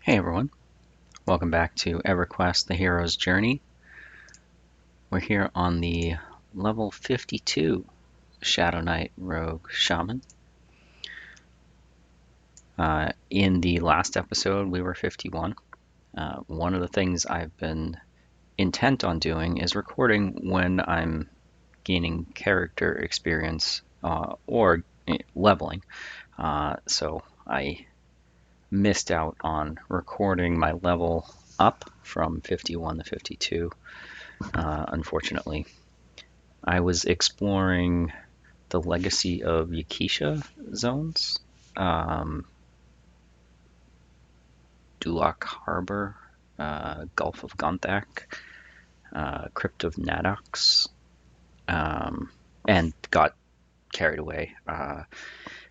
Hey everyone, welcome back to EverQuest, the Hero's Journey. We're here on the level 52 Shadowknight Rogue Shaman. In the last episode, we were 51. One of the things I've been intent on doing is recording when I'm gaining character experience or leveling. So I missed out on recording my level up from 51 to 52. Unfortunately, I was exploring the legacy of Yakisha zones, um, Dulak Harbor, Gulf of Gonthak, Crypt of Nadox, and got carried away. I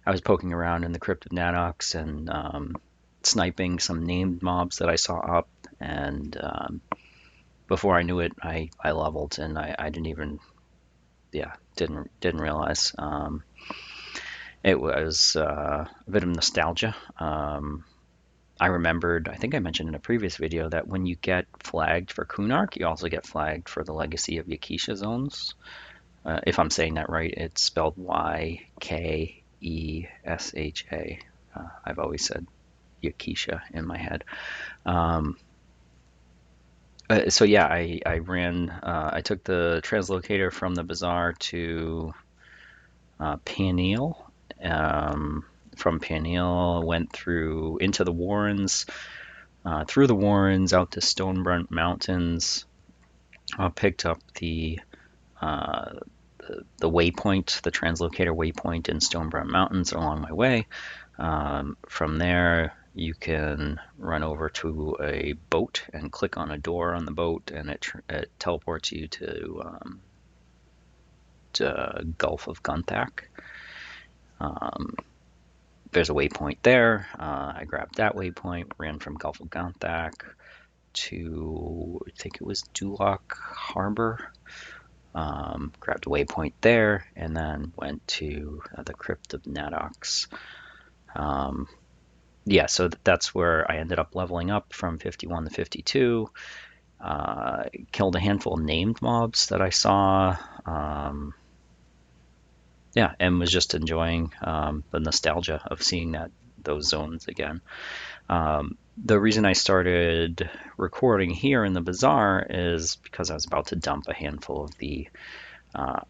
was poking around in the Crypt of Nadox and sniping some named mobs that I saw up, and before I knew it, I leveled, and I didn't even, didn't realize. It was a bit of nostalgia. I remembered, I think I mentioned in a previous video, that when you get flagged for Kunark, you also get flagged for the Legacy of Yakisha zones. If I'm saying that right, it's spelled Yakesha. I've always said Yakisha in my head. Um, so yeah, I took the translocator from the bazaar to Paniel. Um, from Paniel, went through into the Warrens, through the Warrens out to Stonebrun Mountains. Picked up uh, the waypoint, the translocator waypoint in Stonebrun Mountains along my way. From there, you can run over to a boat and click on a door on the boat, and it teleports you to Gulf of Gunthak. There's a waypoint there. I grabbed that waypoint, ran from Gulf of Gunthak to, I think it was Dulak Harbor. Grabbed a waypoint there, and then went to the Crypt of Nadox. Yeah, so that's where I ended up leveling up from 51 to 52. Killed a handful of named mobs that I saw. Yeah, and was just enjoying the nostalgia of seeing those zones again. The reason I started recording here in the bazaar is because I was about to dump a handful of the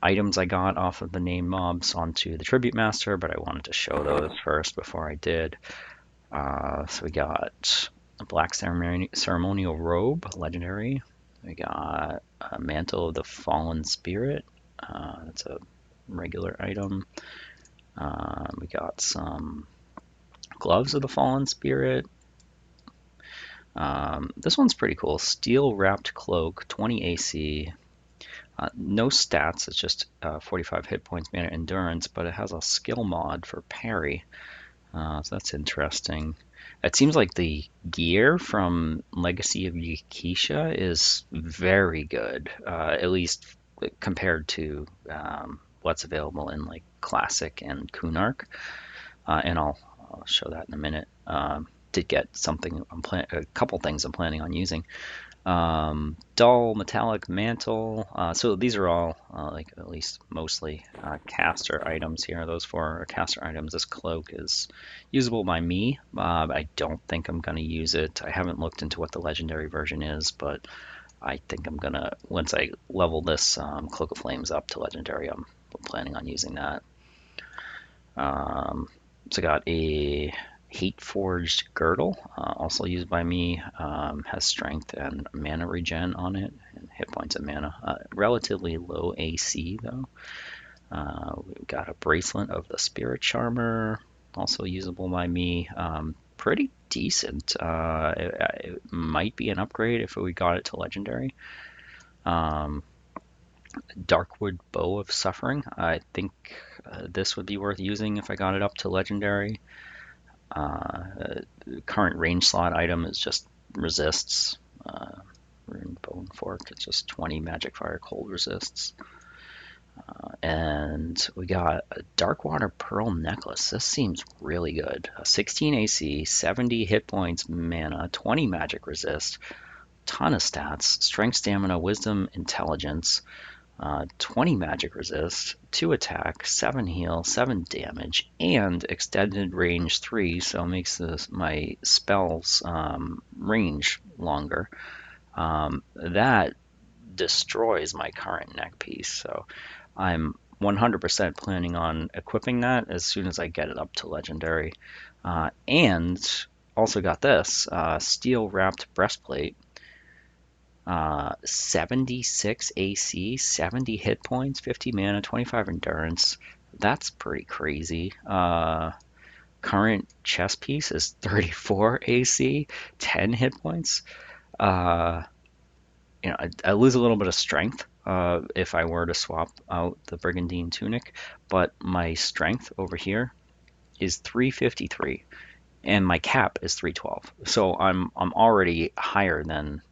items I got off of the named mobs onto the Tribute Master, but I wanted to show those first before I did. So we got a Black Ceremonial Robe, legendary. We got a Mantle of the Fallen Spirit. That's a regular item. We got some Gloves of the Fallen Spirit. This one's pretty cool. Steel Wrapped Cloak, 20 AC. No stats, it's just 45 hit points, mana endurance, but it has a skill mod for parry. So that's interesting. It seems like the gear from Legacy of Yakisha is very good, at least compared to what's available in like Classic and Kunark. And I'll show that in a minute. Did get something, a couple things I'm planning on using. Dull metallic mantle. So these are all like at least mostly caster items here. Those four are caster items. This cloak is usable by me. I don't think I'm going to use it. I haven't looked into what the legendary version is, but I think I'm going to, once I level this Cloak of Flames up to legendary, I'm planning on using that. So I got a Hate Forged Girdle, also used by me, has strength and mana regen on it, and hit points and mana. Relatively low AC though. We've got a Bracelet of the Spirit Charmer, also usable by me. Pretty decent. It might be an upgrade if we got it to legendary. Darkwood Bow of Suffering. I think this would be worth using if I got it up to legendary. Current range slot item is just resists. Rune Bone Fork, it's just 20 magic fire cold resists. And we got a Darkwater Pearl Necklace. This seems really good. 16 AC, 70 hit points, mana, 20 magic resist, ton of stats, strength, stamina, wisdom, intelligence, 20 magic resist, 2 attack, 7 heal, 7 damage, and extended range 3, so it makes my spells range longer. That destroys my current neck piece, so I'm 100% planning on equipping that as soon as I get it up to legendary. And also got this steel wrapped breastplate. 76 AC, 70 hit points, 50 mana, 25 endurance. That's pretty crazy. Current chest piece is 34 AC, 10 hit points. Uh, I lose a little bit of strength if I were to swap out the Brigandine tunic, but my strength over here is 353, and my cap is 312. So I'm already higher than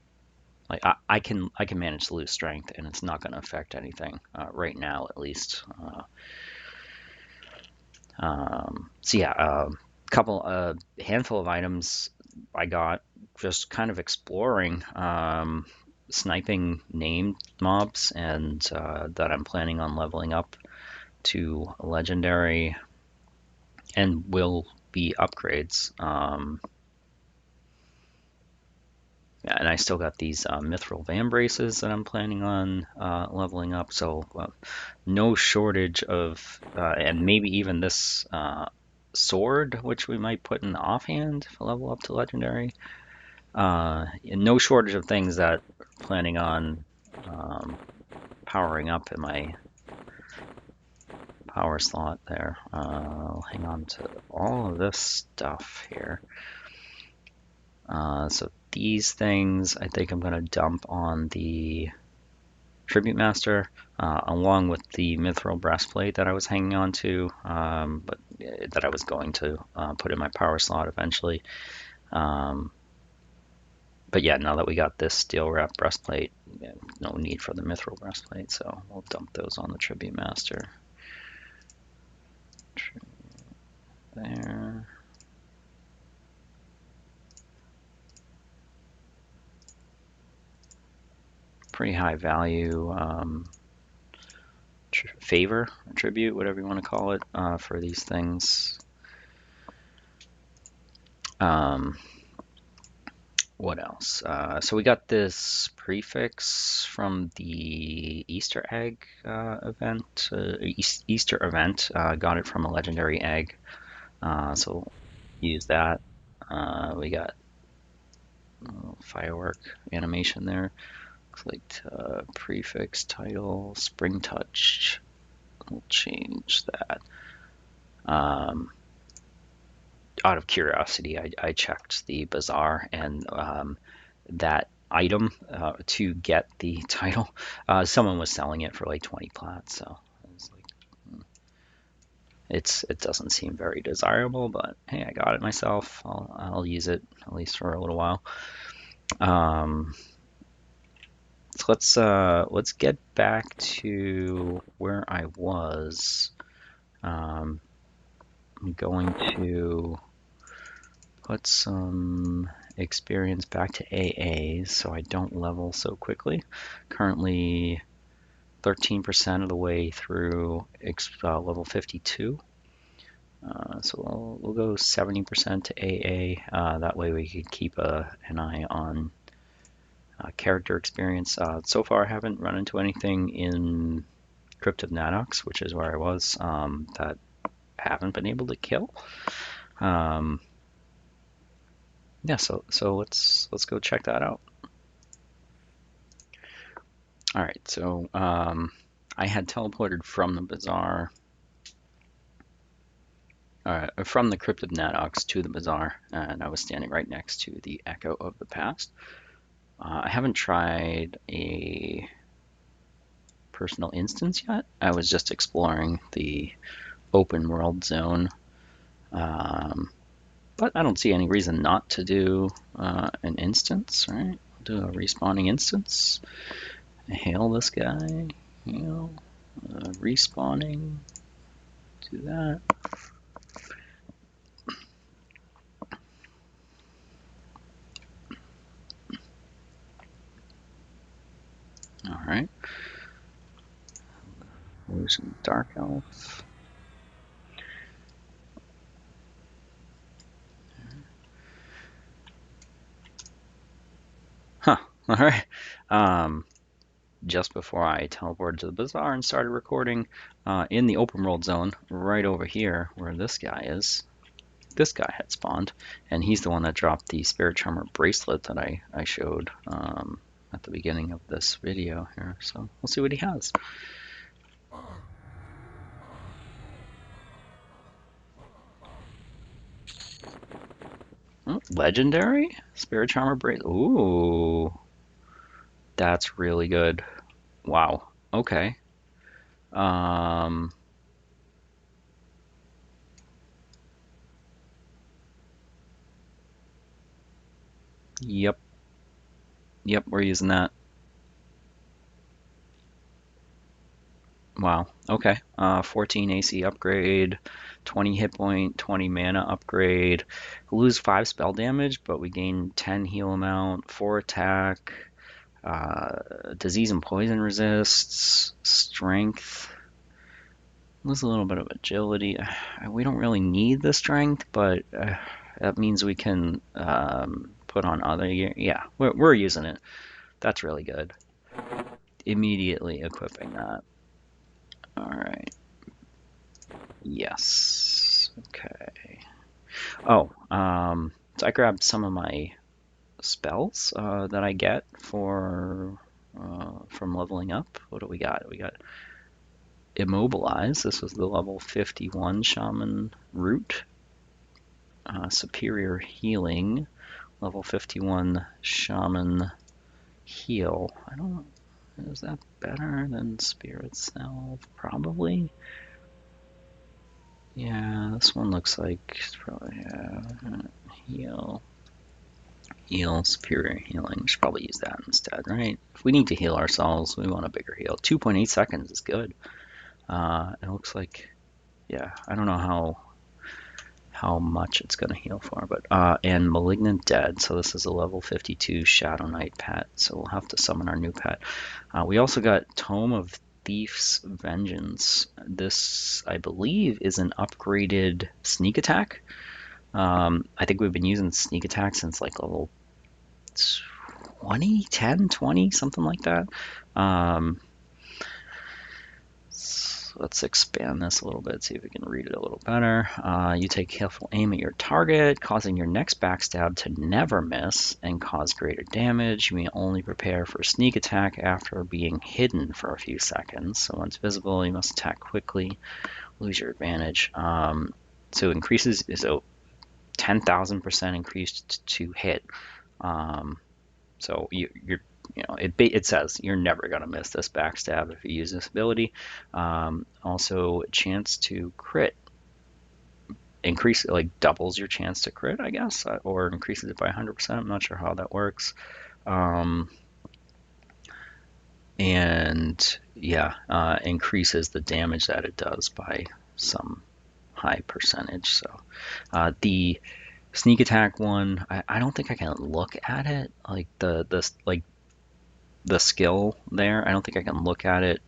like I can manage to lose strength, and it's not going to affect anything right now, at least. So yeah, handful of items I got just kind of exploring, sniping named mobs, and that I'm planning on leveling up to legendary, and will be upgrades. Yeah, and I still got these mithril van braces that I'm planning on leveling up. So no shortage of, and maybe even this sword, which we might put in the offhand if I level up to legendary. No shortage of things that I'm planning on powering up in my power slot there. I'll hang on to all of this stuff here. So these things I think I'm going to dump on the Tribute Master, along with the Mithril Breastplate that I was hanging on to, but that I was going to put in my power slot eventually. But yeah, now that we got this Steel Wrap Breastplate, yeah, no need for the Mithril Breastplate, so we'll dump those on the Tribute Master. There. Pretty high value favor, tribute, whatever you want to call it, for these things. What else? So we got this prefix from the Easter egg event, Easter event. Got it from a legendary egg, so we'll use that. We got a little firework animation there. Looks like prefix title Spring Touch. We'll change that. Out of curiosity, I checked the bazaar, and that item to get the title, someone was selling it for like 20 plats. So I was like, it doesn't seem very desirable, but hey, I got it myself. I'll use it at least for a little while. So let's get back to where I was. I'm going to put some experience back to AAs so I don't level so quickly. Currently 13% of the way through level 52. So we'll go 70% to AA. That way we can keep an eye on character experience. So far I haven't run into anything in Crypt of Nadox, which is where I was, that I haven't been able to kill. Yeah, so let's go check that out. All right, so I had teleported from the bazaar, from the Crypt of Nadox to the bazaar, and I was standing right next to the Echo of the Past. I haven't tried a personal instance yet. I was just exploring the open world zone, but I don't see any reason not to do an instance, right? I'll do a respawning instance. Hail this guy, hail. Respawning. Do that. All right. Losing Dark Elf. Huh. All right. Just before I teleported to the bazaar and started recording, in the open world zone, right over here where this guy is, this guy had spawned, and he's the one that dropped the Spirit Charmer bracelet that I showed at the beginning of this video here. So we'll see what he has. Oh, legendary Spirit Charmer bracelet. Ooh, that's really good. Wow. Okay. Um, yep. Yep, we're using that. Wow. Okay. 14 AC upgrade, 20 hit point, 20 mana upgrade. We lose 5 spell damage, but we gain 10 heal amount, 4 attack, disease and poison resists, strength. Lose a little bit of agility. We don't really need the strength, but that means we can put on other gear. Yeah, we're using it. That's really good. Immediately equipping that. All right. Yes. Okay. Oh, so I grabbed some of my spells that I get for from leveling up. What do we got? We got Immobilize. This was the level 51 Shaman Root. Superior Healing. Level 51 Shaman Heal. I don't know. Is that better than Spirit Salve? Probably. Yeah, this one looks like it's probably heal. Heal, superior healing. We should probably use that instead, right? If we need to heal ourselves, we want a bigger heal. 2.8 seconds is good. It looks like, yeah, I don't know how much it's going to heal for, but and Malignant Dead. So this is a level 52 Shadowknight pet. So we'll have to summon our new pet. We also got Tome of Thief's Vengeance. This, I believe, is an upgraded sneak attack. I think we've been using sneak attack since like level 20, 10, 20, something like that. So let's expand this a little bit, see if we can read it a little better. You take careful aim at your target, causing your next backstab to never miss and cause greater damage. You may only prepare for sneak attack after being hidden for a few seconds. So once visible, you must attack quickly, lose your advantage. So increases is a 10,000% increased to hit. So it says you're never gonna miss this backstab if you use this ability. Also, chance to crit like doubles your chance to crit, I guess, or increases it by 100%. I'm not sure how that works. And yeah, increases the damage that it does by some high percentage. So the sneak attack one, I don't think I can look at it like the skill there. I don't think I can look at it.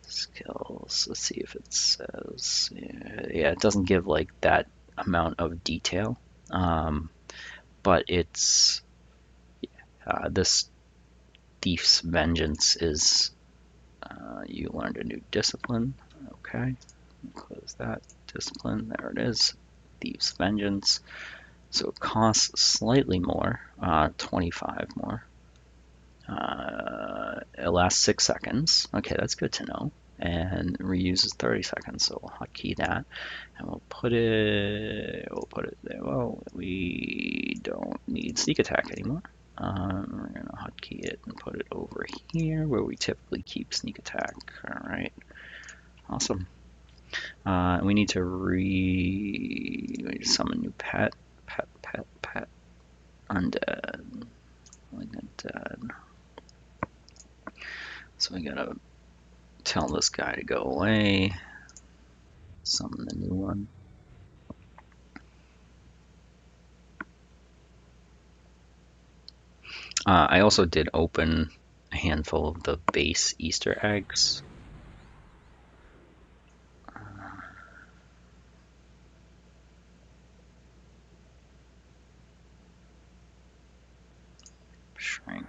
Skills. Let's see if it says. Yeah, it doesn't give like that amount of detail. But it's this Thief's Vengeance is you learned a new discipline. Okay, close that discipline. There it is. Thief's Vengeance. So it costs slightly more, 25 more. It lasts 6 seconds. Okay, that's good to know. And reuses 30 seconds, so we'll hotkey that. And we'll put it there. Well, we don't need sneak attack anymore. We're gonna hotkey it and put it over here where we typically keep sneak attack. All right, awesome. We need to summon new pet, undead, malignant dead. So I gotta tell this guy to go away. Summon the new one. I also did open a handful of the base Easter eggs. Shrink.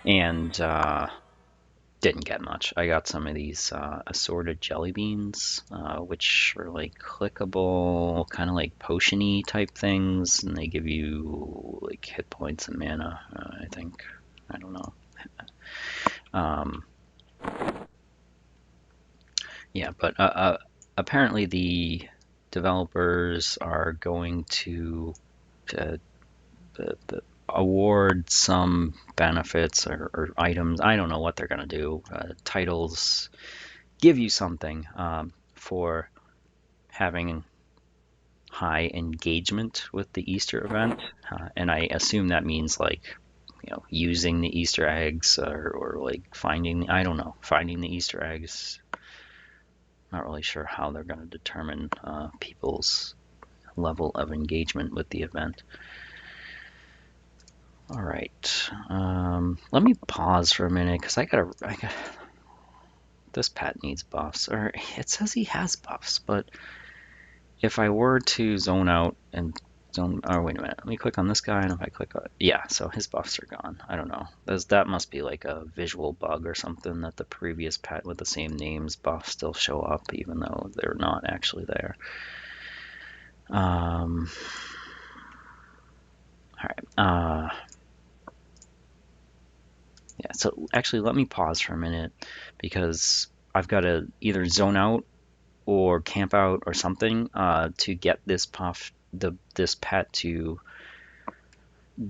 And didn't get much. I got some of these assorted jelly beans, which are like clickable, kind of like potion-y type things, and they give you like hit points and mana, I think. I don't know. Yeah, but apparently the developers are going to uh, award some benefits or items. I don't know what they're going to do. Titles give you something for having high engagement with the Easter event, and I assume that means like using the Easter eggs or like finding I don't know finding the Easter eggs. Not really sure how they're going to determine people's level of engagement with the event. All right, let me pause for a minute because I got this pet needs buffs, or it says he has buffs, but if I were to zone out and zone, oh wait a minute, let me click on this guy, and if I click on, yeah, so his buffs are gone. I don't know. That must be like a visual bug or something that the previous pet with the same names buffs still show up even though they're not actually there. All right. Yeah, so actually let me pause for a minute because I've got to either zone out or camp out or something to get this this pet to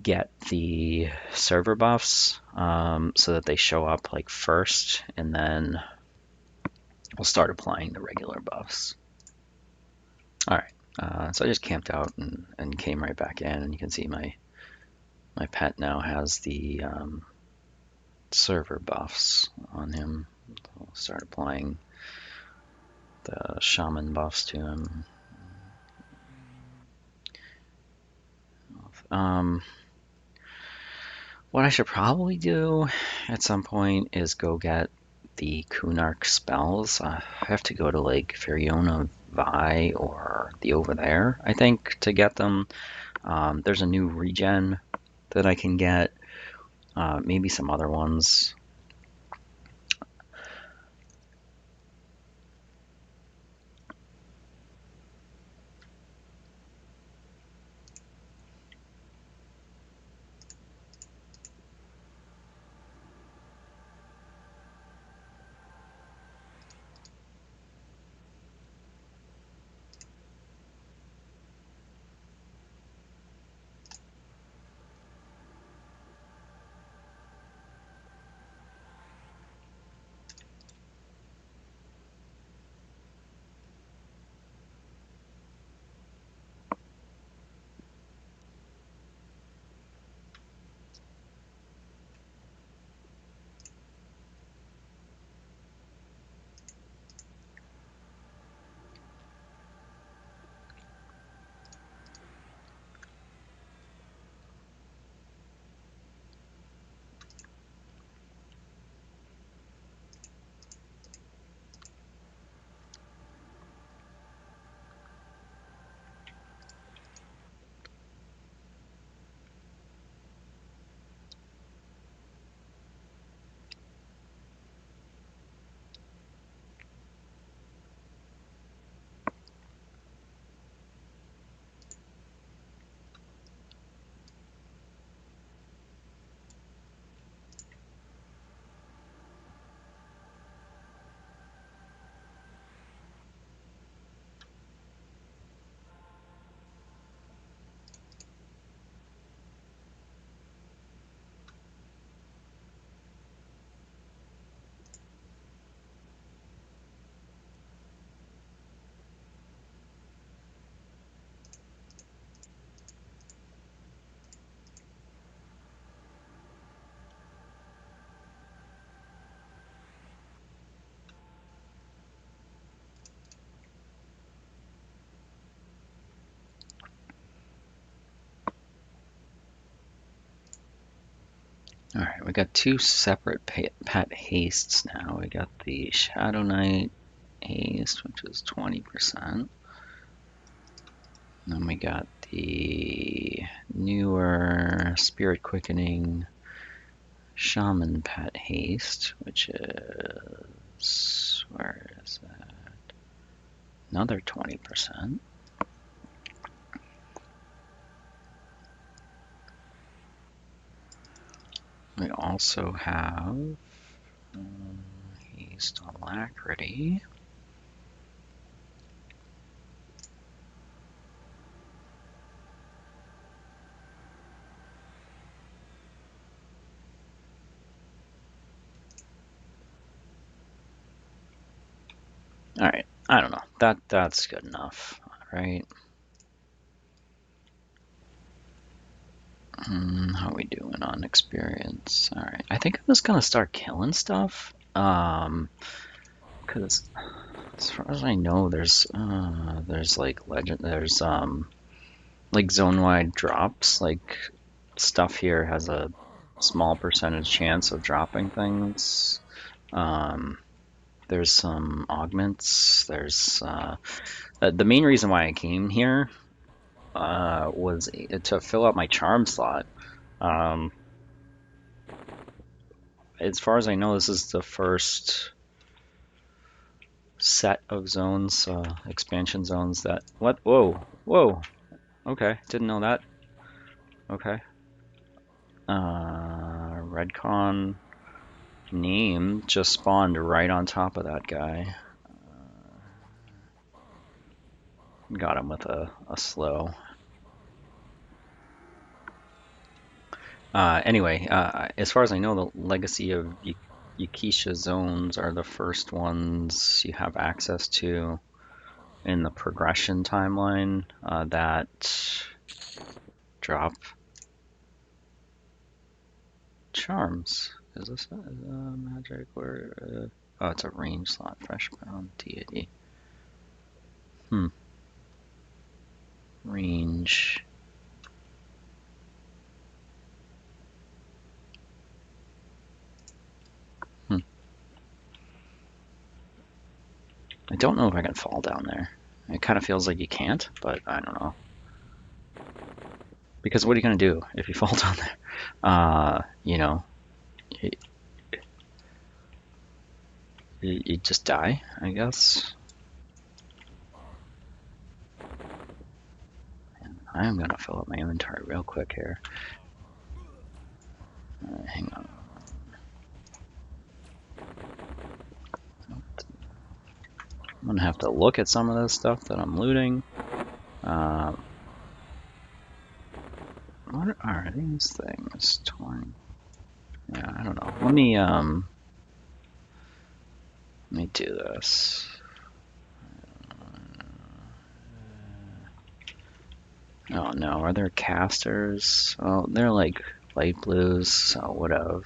get the server buffs so that they show up like first, and then we'll start applying the regular buffs. All right, so I just camped out and came right back in, and you can see my pet now has the server buffs on him. I'll start applying the Shaman buffs to him. What I should probably do at some point is go get the Kunark spells. I have to go to like Feriona Vi or the Over There, I think, to get them. There's a new regen that I can get. Maybe some other ones. Alright, we got two separate pet hastes now. We got the Shadowknight haste, which is 20%. Then we got the newer Spirit Quickening Shaman pet haste, which is, where is that? Another 20%. We also have haste Alacrity. All right, I don't know. That's good enough, right? How are we doing on experience? All right, I think I'm just gonna start killing stuff. Because as far as I know, there's like like zone-wide drops. Like stuff here has a small percentage chance of dropping things. There's some augments. There's the main reason why I came here was to fill out my charm slot. As far as I know, this is the first set of zones, expansion zones that. What? Whoa, whoa. Okay, didn't know that. Okay. Redcon name just spawned right on top of that guy. Got him with a slow. Anyway, as far as I know, the Legacy of Yakisha zones are the first ones you have access to in the progression timeline that drop charms. Is this a magic or oh, it's a range slot, fresh bound deity. Range. I don't know if I can fall down there. It kind of feels like you can't, but I don't know. Because what are you going to do if you fall down there? You know, you just die, I guess. I am going to fill up my inventory real quick here. Hang on. I'm going to have to look at some of this stuff that I'm looting. What are these things? 20. Yeah, I don't know. Let me do this. Oh no, are there casters? Oh, they're like light blues, so whatever.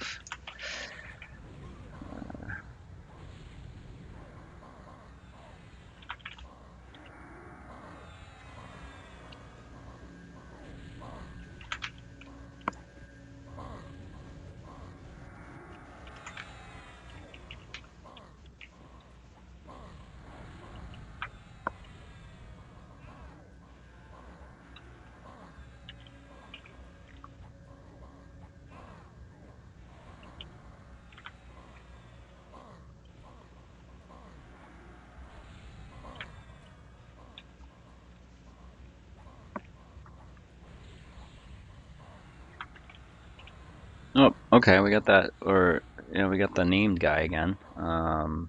Oh, okay, we got that, or we got the named guy again. All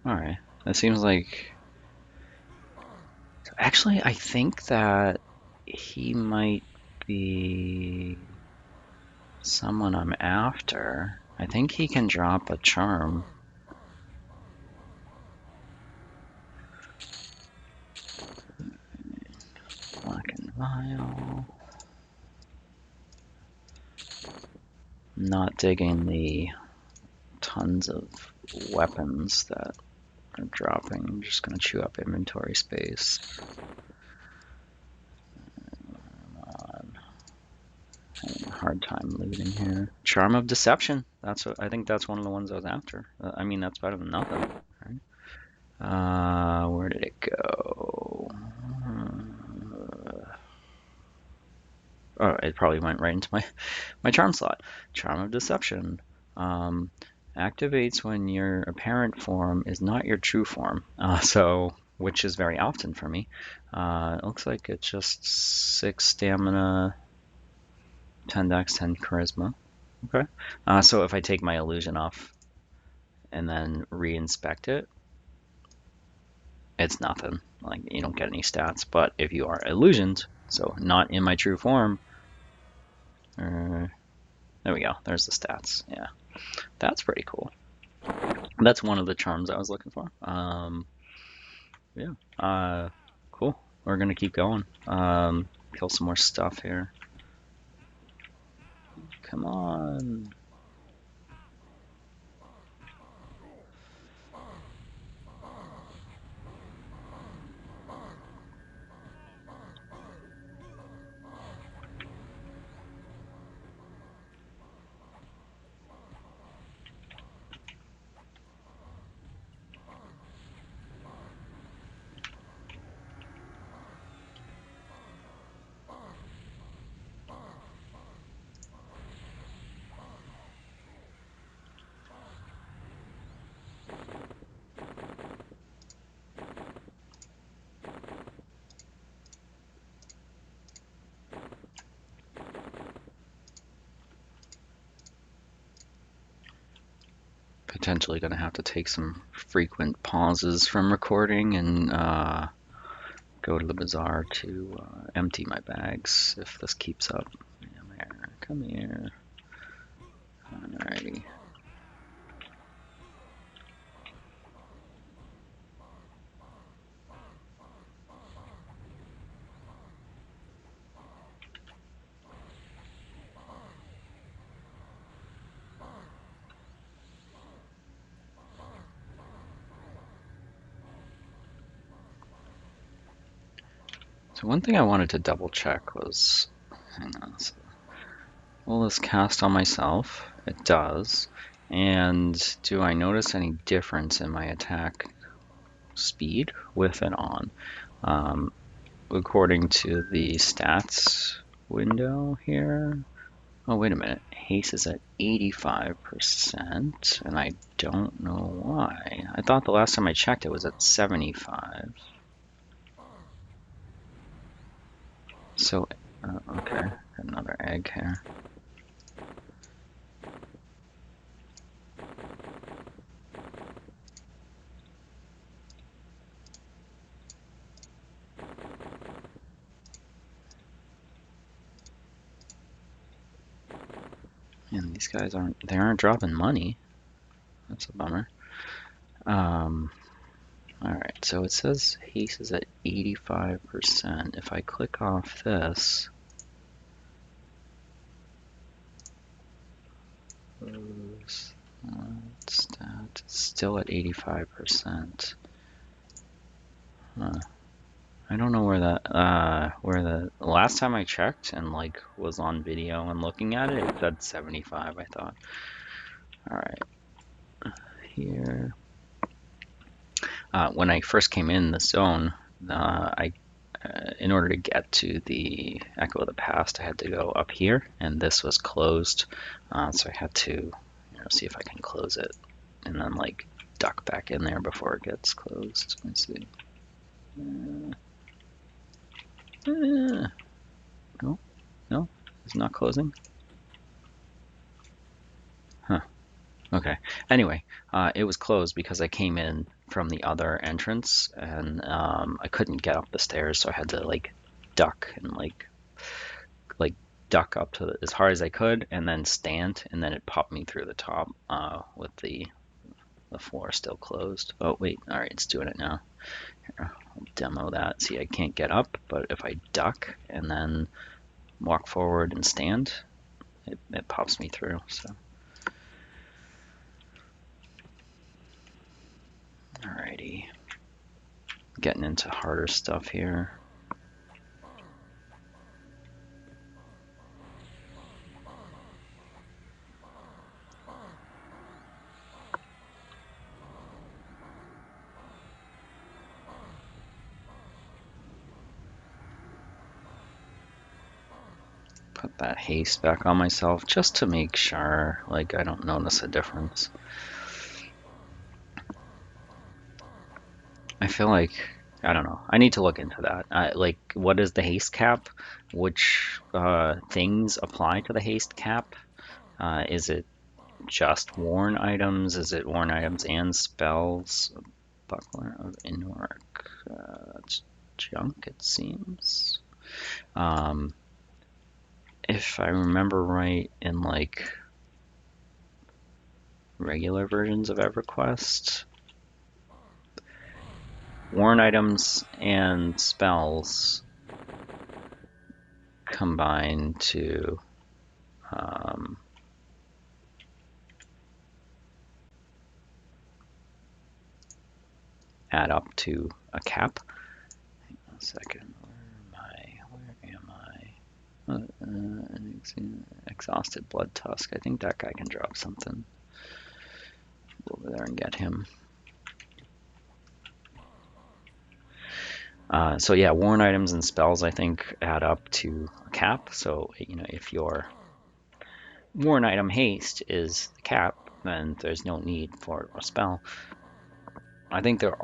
right, that seems like. Actually, I think that he might be someone I'm after. I think he can drop a charm. Black and Vial. Not digging the tons of weapons that are dropping. I'm just gonna chew up inventory space. Come on. hard time looting here. Charm of Deception. That's what I think. That's one of the ones I was after. I mean, that's better than nothing, right? Where did it go? Oh, it probably went right into my charm slot. Charm of Deception. Activates when your apparent form is not your true form. Which is very often for me. It looks like it's just 6 stamina, 10 dex, 10 charisma. Okay. So if I take my illusion off and then re-inspect it, it's nothing. Like, you don't get any stats. But if you are illusioned, so not in my true form, there we go. There's the stats. Yeah, that's pretty cool. That's one of the charms I was looking for. Yeah. Cool. We're gonna keep going. Kill some more stuff here. Come on. Potentially gonna have to take some frequent pauses from recording and go to the bazaar to empty my bags if this keeps up. Come here. Alrighty. So one thing I wanted to double check was, hang on, so will this cast on myself? It does. And do I notice any difference in my attack speed with it on? According to the stats window here. Oh, wait a minute. Haste is at 85%, and I don't know why. I thought the last time I checked it was at 75. So, okay, another egg here. And these guys aren't dropping money. That's a bummer. Alright, so it says haste is at 85%. If I click off this, stat still at 85%. Huh. I don't know where that where the last time I checked and like was on video and looking at it, it said 75, I thought. Alright. Here. When I first came in the zone, in order to get to the Echo of the Past, I had to go up here, and this was closed, so I had to, see if I can close it, and then like duck back in there before it gets closed. Let's see. No, it's not closing. Huh. Okay. Anyway, it was closed because I came in from the other entrance, and I couldn't get up the stairs, so I had to like duck and like duck up to as hard as I could, and then stand, and then it popped me through the top with the floor still closed. Oh wait, all right, it's doing it now. Here, I'll demo that. See, I can't get up, but if I duck and then walk forward and stand, it pops me through. So. Alrighty, getting into harder stuff here. Put that haste back on myself just to make sure, like, I don't notice a difference. I feel like, I don't know. I need to look into that. Like, what is the haste cap? Which things apply to the haste cap? Is it just worn items? Is it worn items and spells? Buckler of Inork. That's junk, it seems. If I remember right, in like regular versions of EverQuest, worn items and spells combine to add up to a cap. Hang on a second. Where am I? Exhausted Blood Tusk. I think that guy can drop something. Go over there and get him. So yeah, worn items and spells I think add up to a cap. So if your worn item haste is the cap, then there's no need for a spell. I think there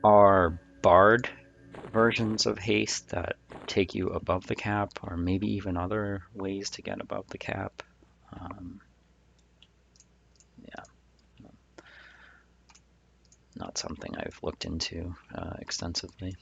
are bard versions of haste that take you above the cap, or maybe even other ways to get above the cap. Yeah, not something I've looked into extensively.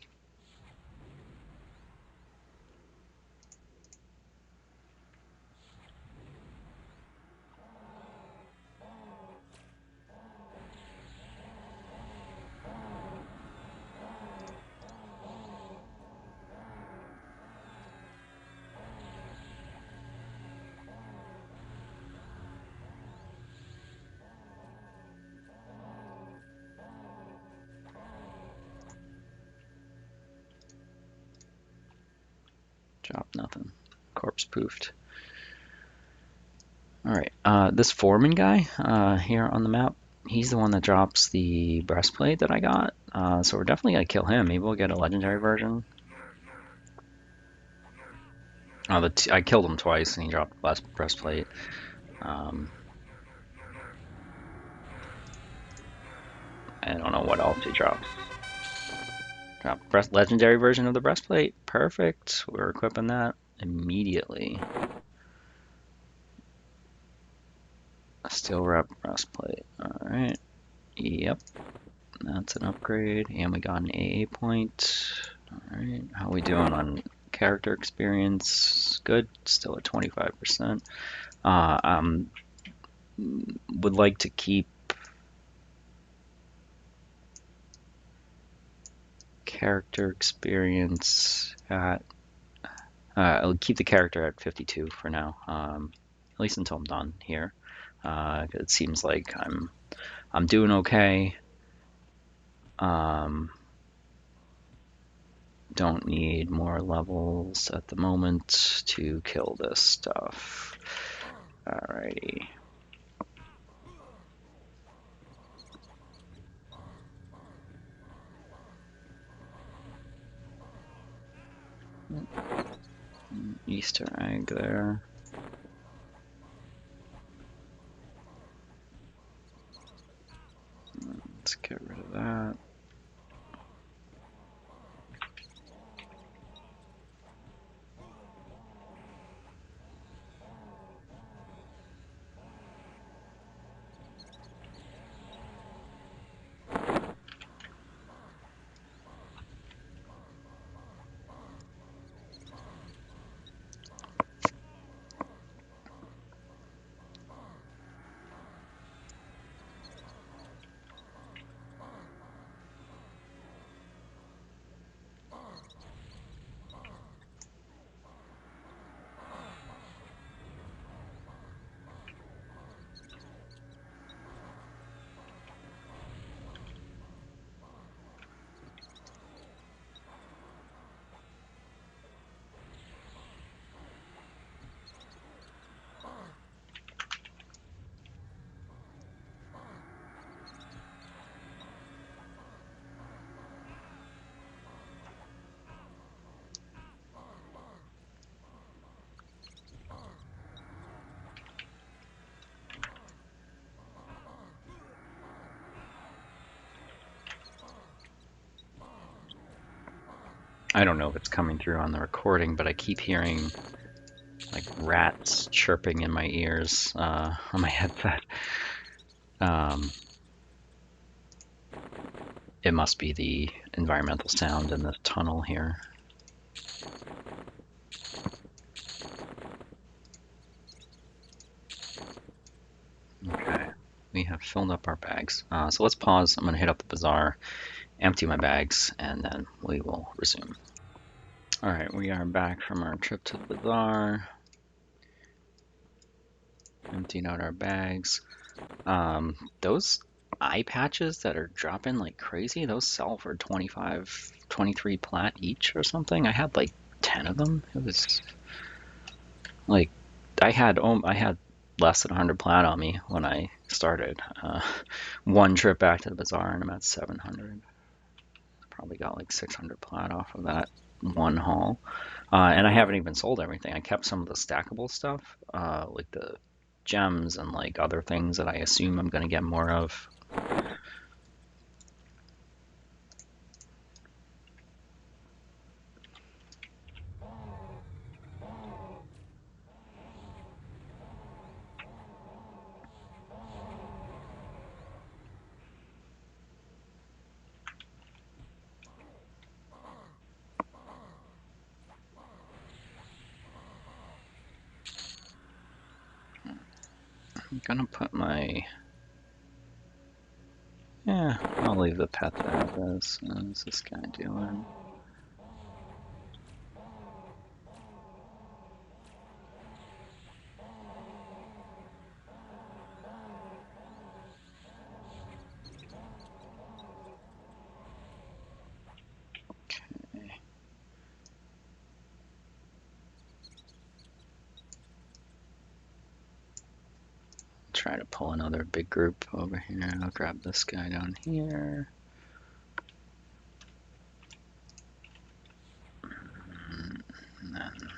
Drop nothing. Corpse poofed. Alright, this foreman guy here on the map, he's the one that drops the breastplate that I got. So we're definitely going to kill him. Maybe we'll get a legendary version. Oh, I killed him twice and he dropped the breastplate. I don't know what else he drops. Legendary version of the breastplate. Perfect. We're equipping that immediately. Steel wrap breastplate. Alright. Yep. That's an upgrade. And we got an AA point. Alright. How we doing on character experience? Good. Still at 25%. Would like to keep character experience at I'll keep the character at 52 for now, at least until I'm done here. It seems like I'm doing okay. Don't need more levels at the moment to kill this stuff. Alrighty. Easter egg there. Let's get rid of that. I don't know if it's coming through on the recording, but I keep hearing like rats chirping in my ears on my headset. It must be the environmental sound in the tunnel here. Okay, we have filled up our bags. So let's pause. I'm going to hit up the bazaar, empty my bags, and then we will resume. All right, we are back from our trip to the bazaar. Emptying out our bags. Those eye patches that are dropping like crazy, those sell for 25, 23 plat each or something. I had like 10 of them. It was like I had less than 100 plat on me when I started. One trip back to the bazaar and I'm at 700. Probably got like 600 plat off of that one haul. And I haven't even sold everything. I kept some of the stackable stuff, like the gems and like other things that I assume I'm going to get more of. I'm gonna put my, yeah, I'll leave the pet as is. What's this guy doing? Okay. Try to pull another big group over here. I'll grab this guy down here. And then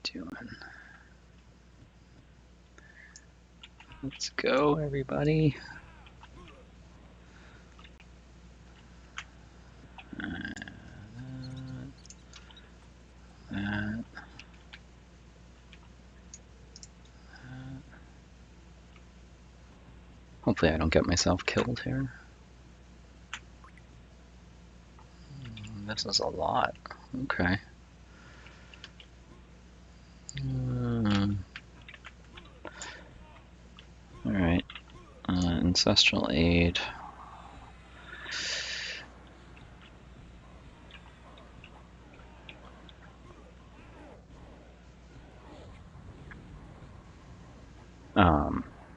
doing. Let's go, everybody. That. Hopefully I don't get myself killed here. This is a lot. Okay. Alright. Ancestral Aid.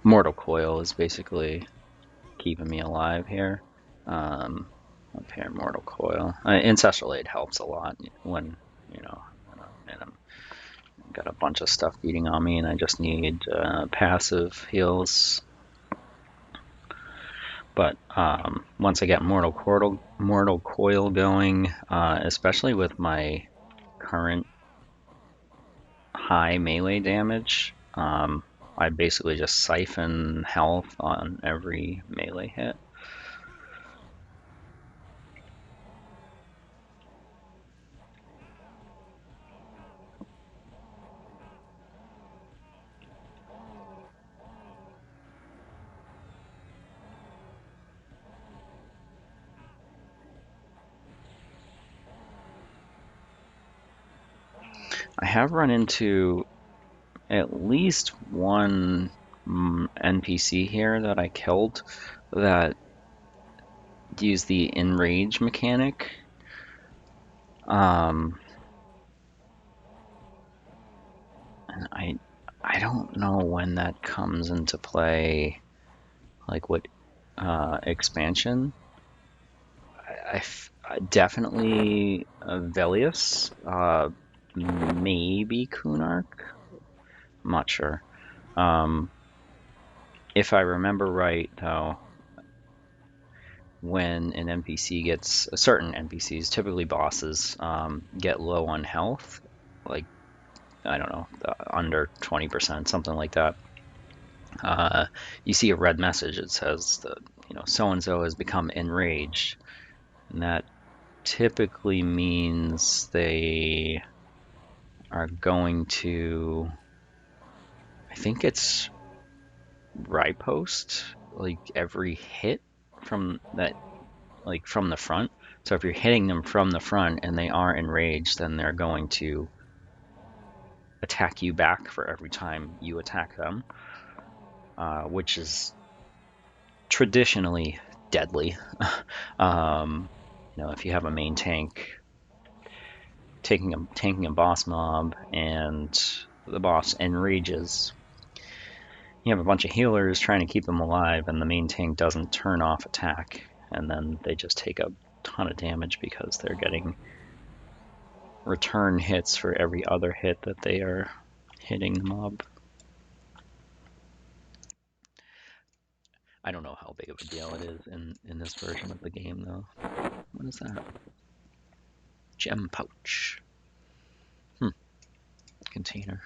Mortal Coil is basically keeping me alive here. Up here, Mortal Coil. Ancestral Aid helps a lot when, you know, and I'm got a bunch of stuff beating on me and I just need passive heals. But once I get Mortal Coil going, especially with my current high melee damage, I basically just siphon health on every melee hit. I have run into at least one NPC here that I killed that used the enrage mechanic. And I don't know when that comes into play, like what expansion. I definitely Velius, maybe Kunark. I'm not sure. If I remember right, though, when an NPC gets certain NPCs, typically bosses, get low on health, like I don't know, under 20%, something like that. You see a red message. It says that so and so has become enraged, and that typically means they are going to, I think it's riposte, like every hit from that, like from the front. So if you're hitting them from the front and they are enraged, then they're going to attack you back for every time you attack them, which is traditionally deadly. If you have a main tank tanking a boss mob and the boss enrages, you have a bunch of healers trying to keep them alive, and the main tank doesn't turn off attack, and then they just take a ton of damage because they're getting return hits for every other hit that they are hitting the mob. I don't know how big of a deal it is in this version of the game, though. What is that? Gem pouch. Container.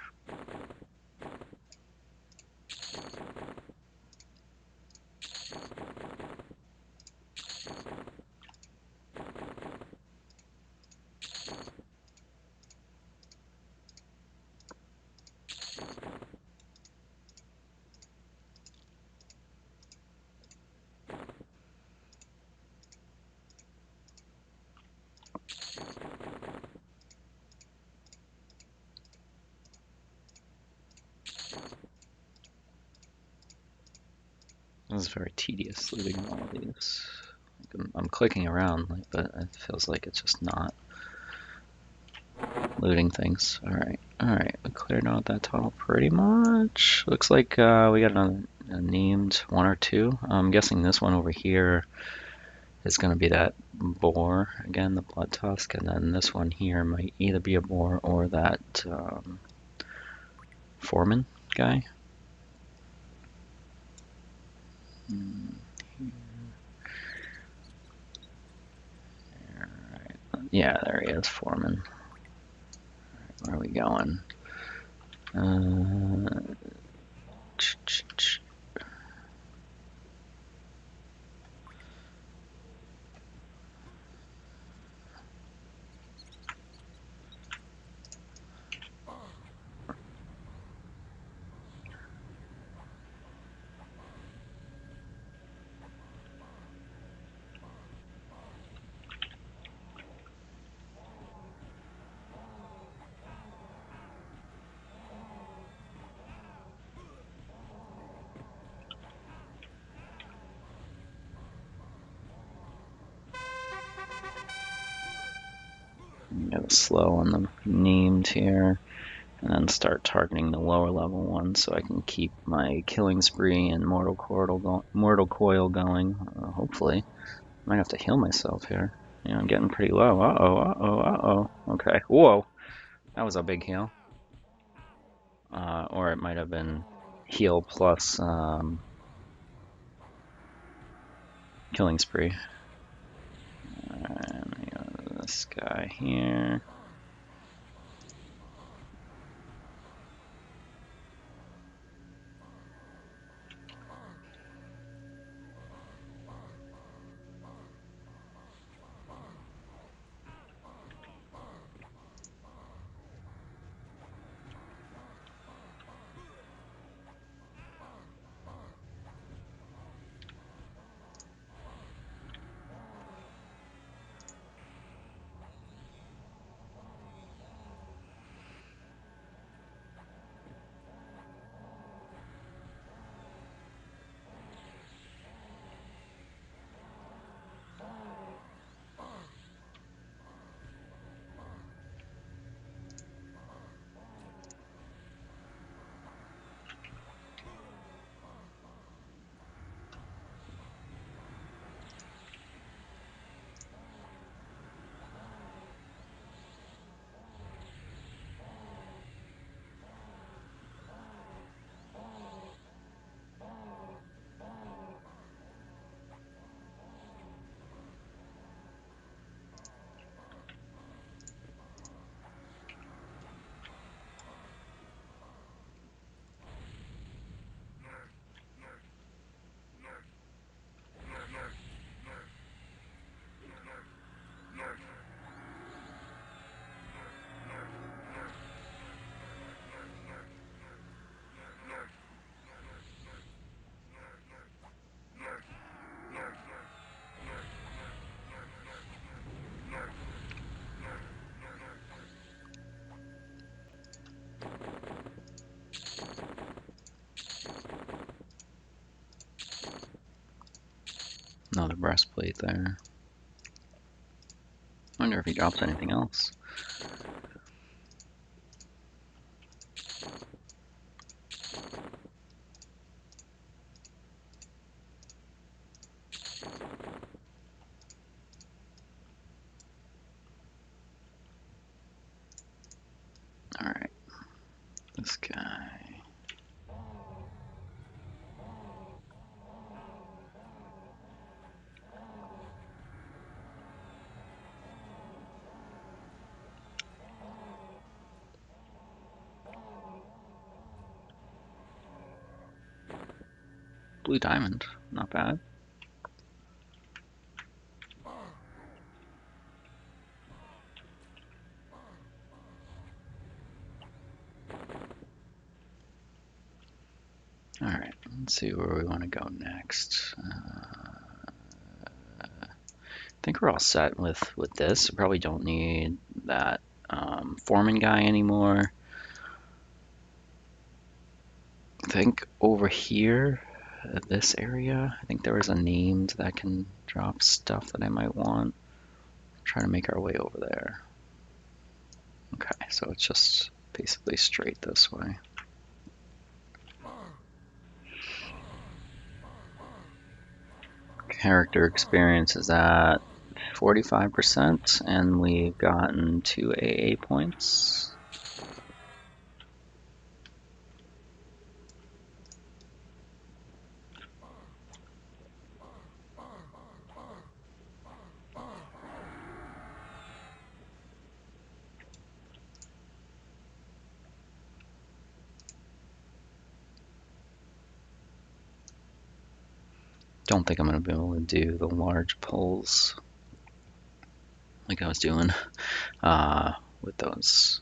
This is very tedious looting all of these. I'm clicking around, but it feels like it's just not looting things. Alright, we cleared out that tunnel pretty much. Looks like we got a named one or two. I'm guessing this one over here is going to be that boar, again, the blood tusk, and then this one here might either be a boar or that foreman guy. Yeah, there he is, foreman. Where are we going? Gotta slow on the named here, and then start targeting the lower level ones so I can keep my killing spree and mortal coil going. Hopefully, might have to heal myself here. I'm getting pretty low. Uh-oh. Okay. Whoa, that was a big heal. Or it might have been heal plus killing spree. And we got this guy here. breastplate there. Wonder if he drops anything else. Alright, this guy. Blue diamond, not bad. Alright, let's see where we want to go next. I think we're all set with this. We probably don't need that foreman guy anymore. I think over here, this area, I think there was a named that can drop stuff that I might want. Try to make our way over there. Okay, so it's just basically straight this way. Character experience is at 45%, and we've gotten 2 AA points. Don't think I'm going to be able to do the large pulls like I was doing with those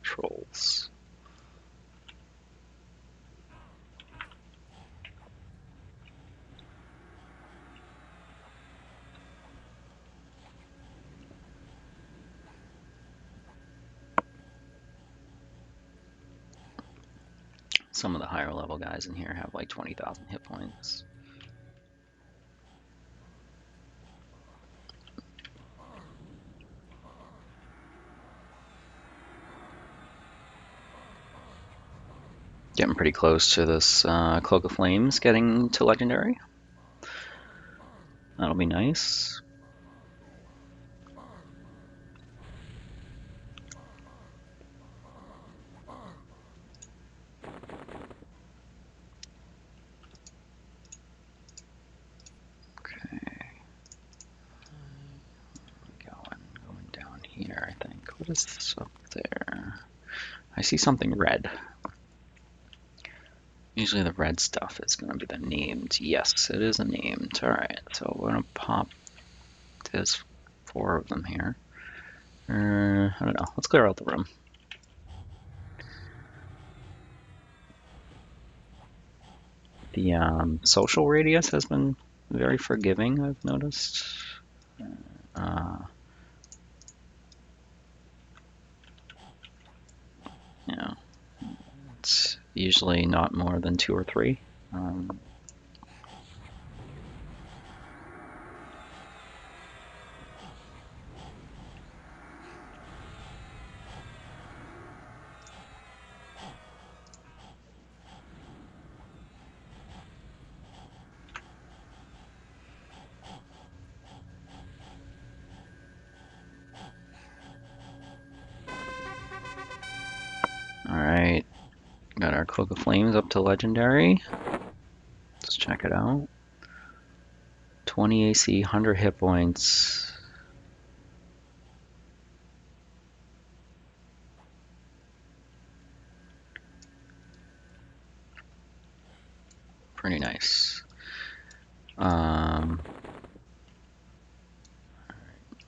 trolls. Some of the higher level guys in here have like 20,000 hit points. Getting pretty close to this Cloak of Flames getting to Legendary. That'll be nice. Going down here, I think. What is this up there? I see something red. Usually the red stuff is going to be the named. Yes, it is a named. Alright, so we're going to pop. There's 4 of them here. I don't know. Let's clear out the room. The social radius has been very forgiving, I've noticed. Yeah, it's usually not more than 2 or 3. Alright, got our Cloak of Flames up to Legendary. Let's check it out. 20 AC, 100 hit points. Pretty nice.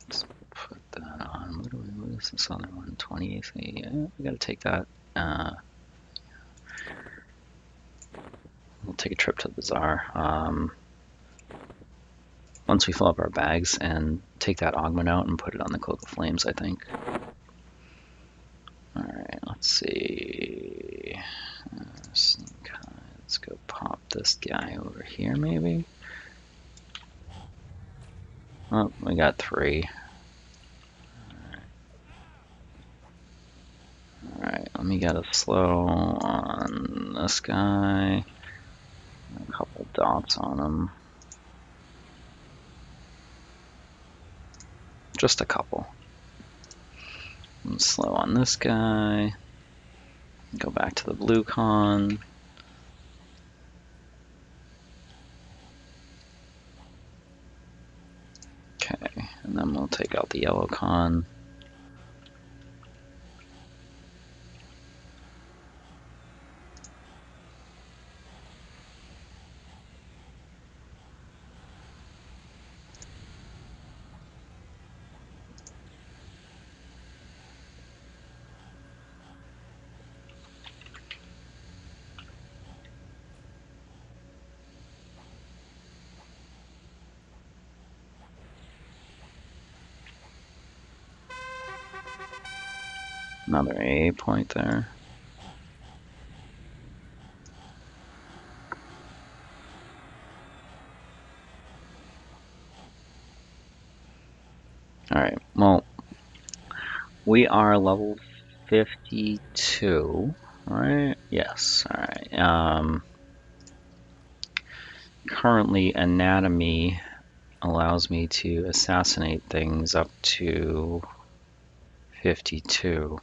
Let's put that on. What is this other one? 20 AC. Yeah, we gotta take that. We'll take a trip to the Bazaar. Once we fill up our bags and take that augment out and put it on the Cloak of Flames, I think. Alright, let's see. Let's go pop this guy over here, maybe. Oh, we got 3. Alright, let me get a slow on this guy. A couple dots on him. Just a couple. And slow on this guy. Go back to the blue con. Okay, and then we'll take out the yellow con. Another A point there. Alright, well, we are level 52, right? Yes, alright. Currently, anatomy allows me to assassinate things up to 52.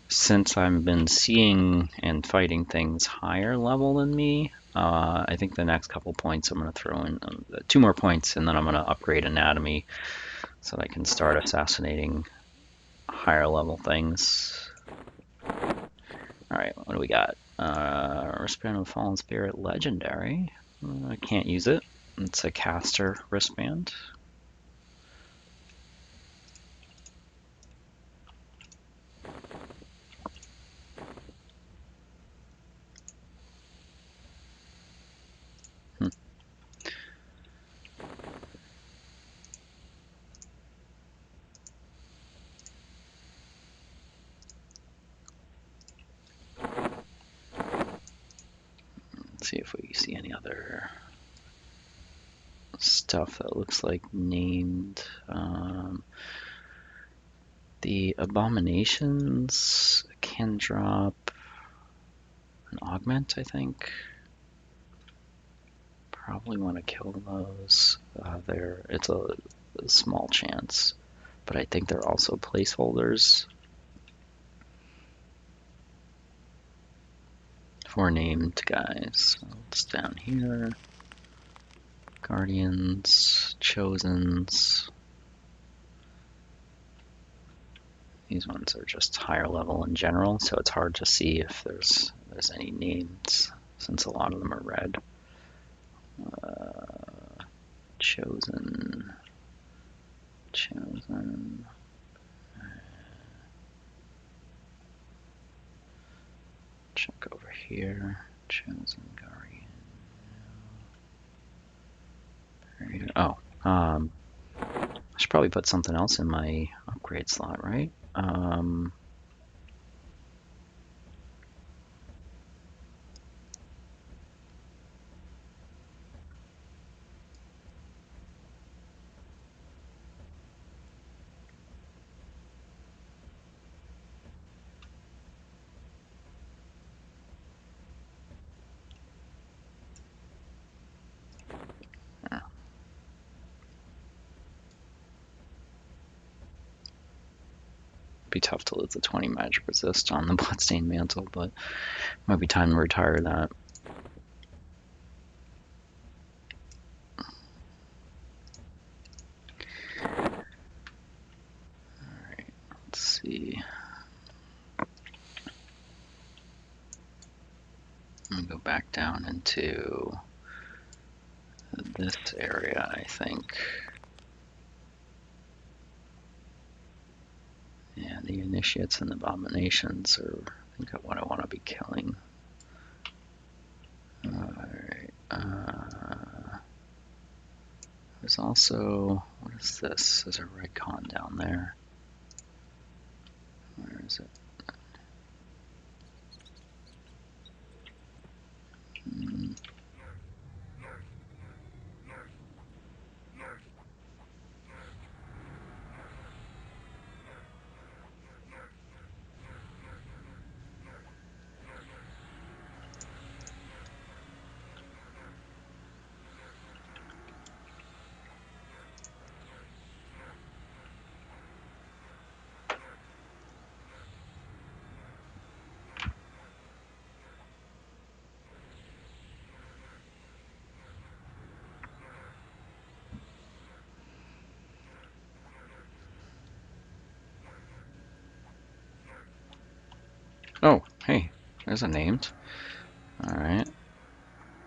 Since I've been seeing and fighting things higher level than me, I think the next couple points I'm going to throw in 2 more points, and then I'm going to upgrade anatomy so that I can start assassinating higher level things. Alright, what do we got? Wristband of Fallen Spirit Legendary. I can't use it. It's a caster wristband. Let's see if we see any other stuff that looks like named. The abominations can drop an augment, I think. Probably want to kill those. It's a small chance, but I think they're also placeholders for named guys. So it's down here. Guardians, Chosens. These ones are just higher level in general, so it's hard to see if there's any names since a lot of them are red. Chosen. Check over here. Chosen Guardian. Oh, I should probably put something else in my upgrade slot, right? Be tough to lose the 20 magic resist on the Bloodstained Mantle, but might be time to retire that. Alright, let's see. I'm gonna go back down into this area, I think. Yeah, the initiates and abominations are, I think, what I want to be killing. Alright. There's also, what is this? There's a red con down there. Where is it? Oh, hey, there's a named. Alright.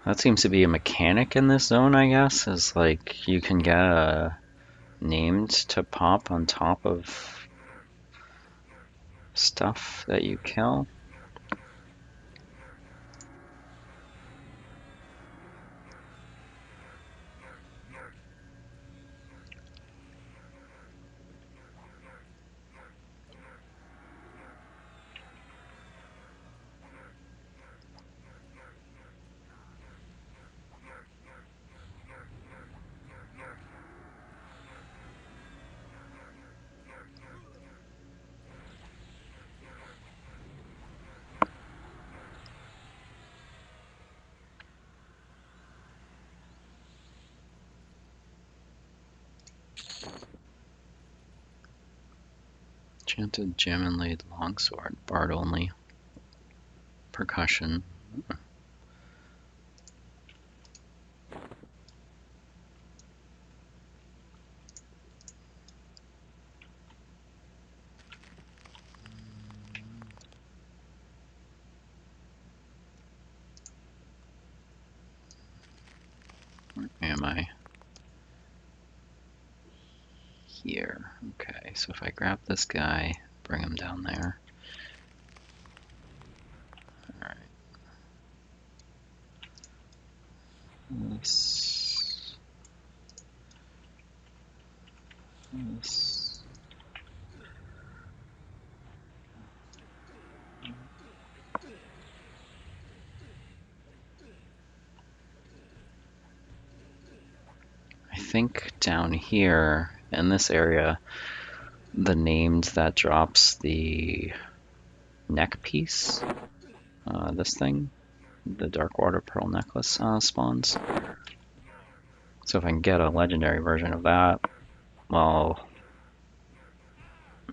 That seems to be a mechanic in this zone, I guess, is like you can get a named to pop on top of stuff that you kill. Enchanted gem inlaid longsword, bard only. Percussion. Where am I? Here. Okay, so if I grab this guy, bring him down there. Alright. This. This. I think down here in this area, the named that drops the neck piece, this thing, the Darkwater Pearl necklace spawns. So if I can get a legendary version of that, well,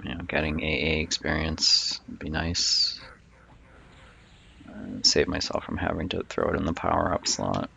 you know, getting AA experience would be nice. Save myself from having to throw it in the power-up slot.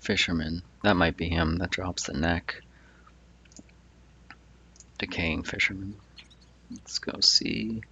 Fisherman. That might be him that drops the neck. Decaying Fisherman. Let's go see.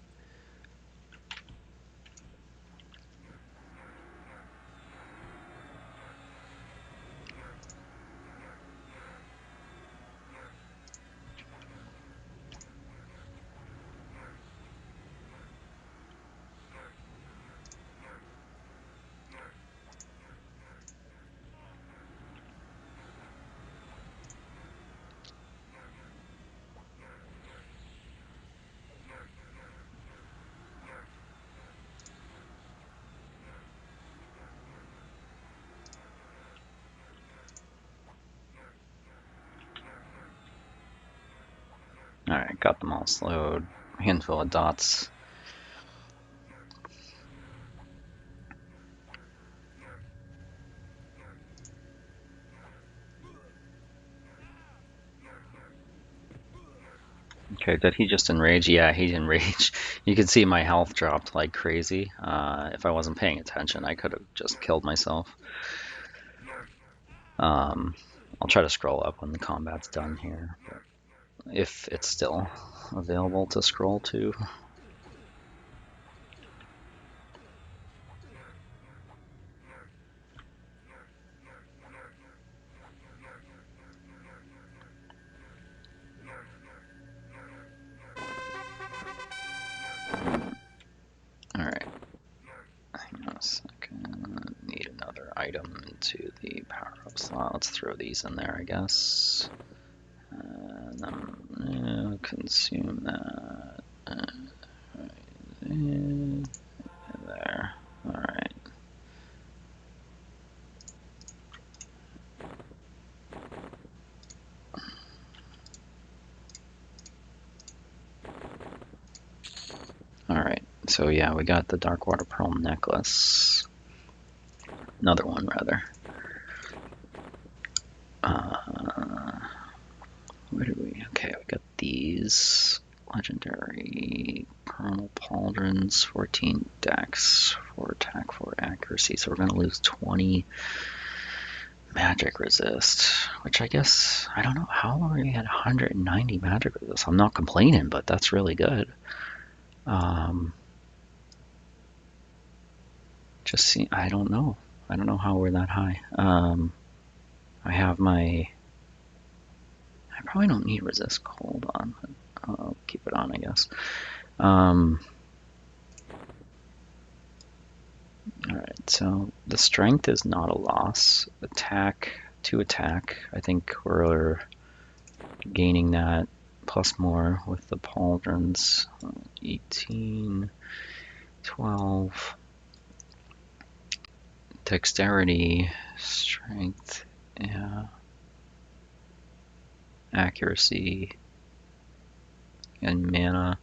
Alright, got them all slowed. Handful of dots. Okay, did he just enrage? Yeah, he enraged. You can see my health dropped like crazy. If I wasn't paying attention, I could have just killed myself. I'll try to scroll up when the combat's done here, if it's still available to scroll to. Alright. Hang on a second. Need another item into the power-up slot. Let's throw these in there, I guess. And then consume that. There. Alright. Alright, so yeah, we got the Darkwater Pearl necklace. Another one, rather. Where do we? Okay, we got these legendary Pearl Pauldrons, 14 dex, 4 attack, 4 accuracy. So we're going to lose 20 magic resist, which I guess, I don't know, how are we at 190 magic resist? I'm not complaining, but that's really good. Just see, I don't know how we're that high. I have my, I probably don't need resist cold on. I'll keep it on, I guess. Alright, so the strength is not a loss. Attack, 2 attack, I think we're gaining that plus more with the pauldrons. 18, 12. Dexterity, strength, yeah. Accuracy, and mana.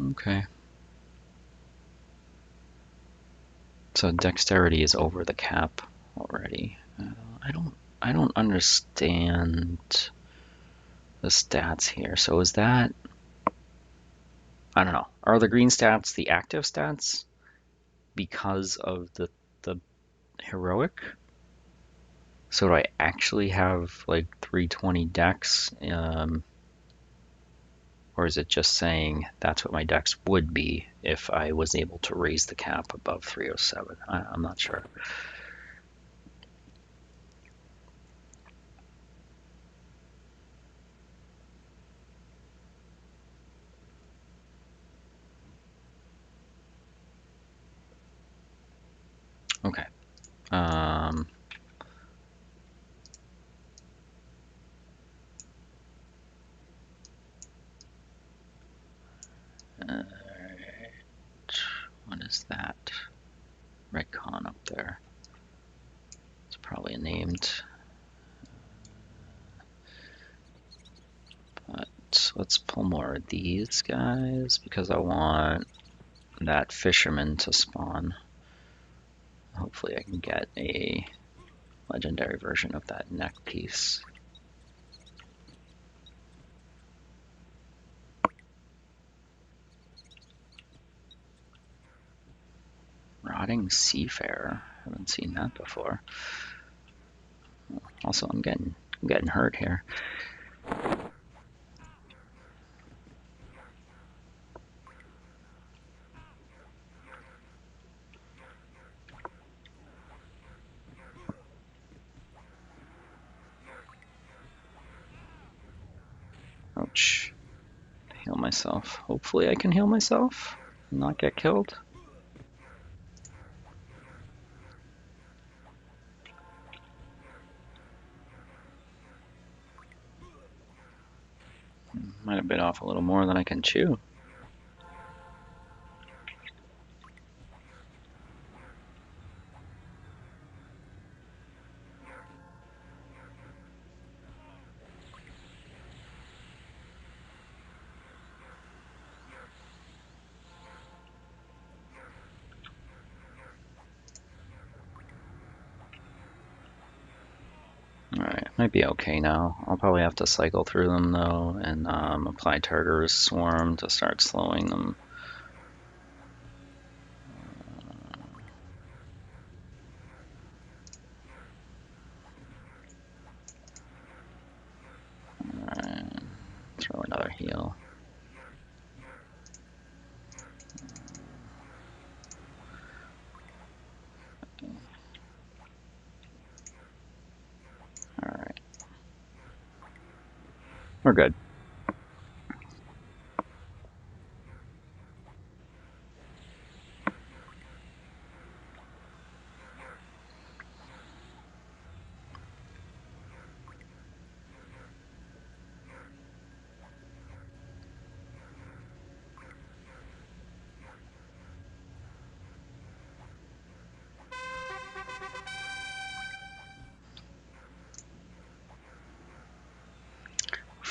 Okay. So dexterity is over the cap already. I don't understand the stats here. So is that, I don't know. Are the green stats the active stats because of the heroic? So do I actually have like 320 dex? Or is it just saying that's what my dex would be if I was able to raise the cap above 307? I'm not sure. Okay. What is that? Redcon up there. It's probably named. But let's pull more of these guys because I want that fisherman to spawn. Hopefully I can get a legendary version of that neck piece. Rotting Seafarer. Haven't seen that before. Also, I'm getting hurt here. Ouch. Heal myself. Hopefully I can heal myself and not get killed. Might have bit off a little more than I can chew. Alright, might be okay now. I'll probably have to cycle through them though and apply Tartarus Swarm to start slowing them. Alright, throw another heal. Alright. We're good.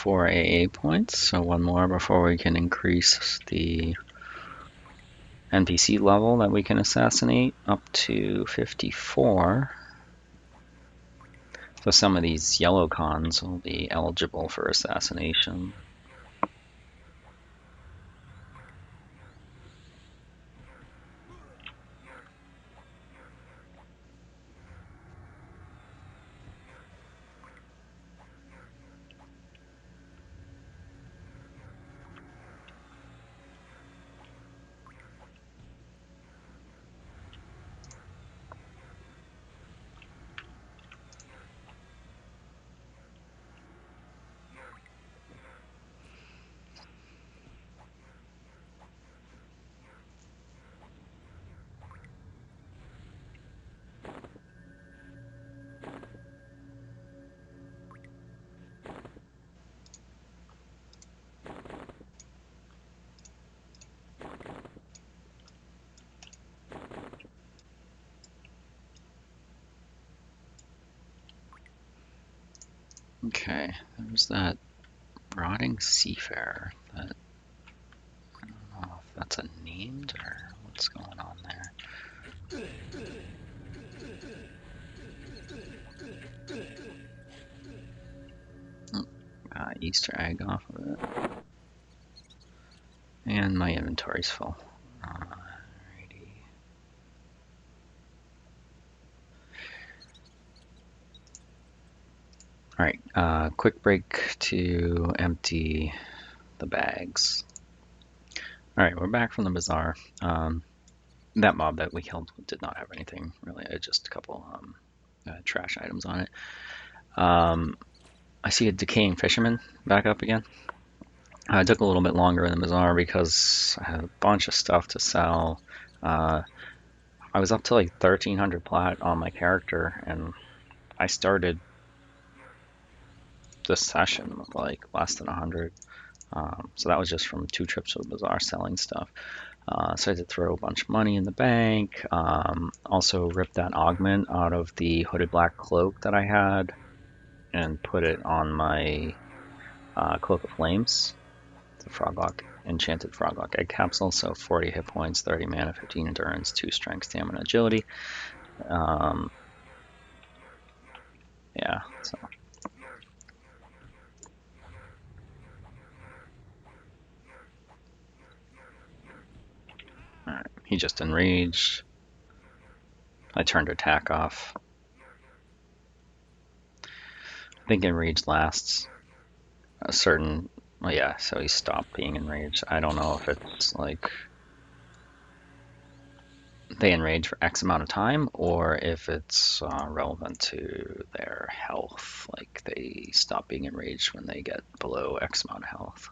4 AA points, so one more before we can increase the NPC level that we can assassinate up to 54. So some of these yellow cons will be eligible for assassination. Okay, there's that rotting seafarer. That, I don't know if that's a named or what's going on there. Easter egg off of it. And my inventory's full. Alrighty. Alright, quick break to empty the bags. Alright, we're back from the bazaar. That mob that we killed did not have anything really, just a couple trash items on it. I see a decaying fisherman back up again. It took a little bit longer in the bazaar because I had a bunch of stuff to sell. I was up to like 1300 plat on my character, and I started this session with like less than 100. So that was just from 2 trips to the bazaar selling stuff. So I had to throw a bunch of money in the bank. Also ripped that augment out of the hooded black cloak that I had and put it on my Cloak of Flames. The Froglock, enchanted Froglock egg capsule. So 40 hit points, 30 mana, 15 endurance, 2 strength, stamina, agility. Yeah, so. Alright, he just enraged. I turned attack off. I think enraged lasts a certain, well, yeah, so he stopped being enraged. I don't know if it's like they enrage for X amount of time or if it's relevant to their health. Like they stop being enraged when they get below X amount of health.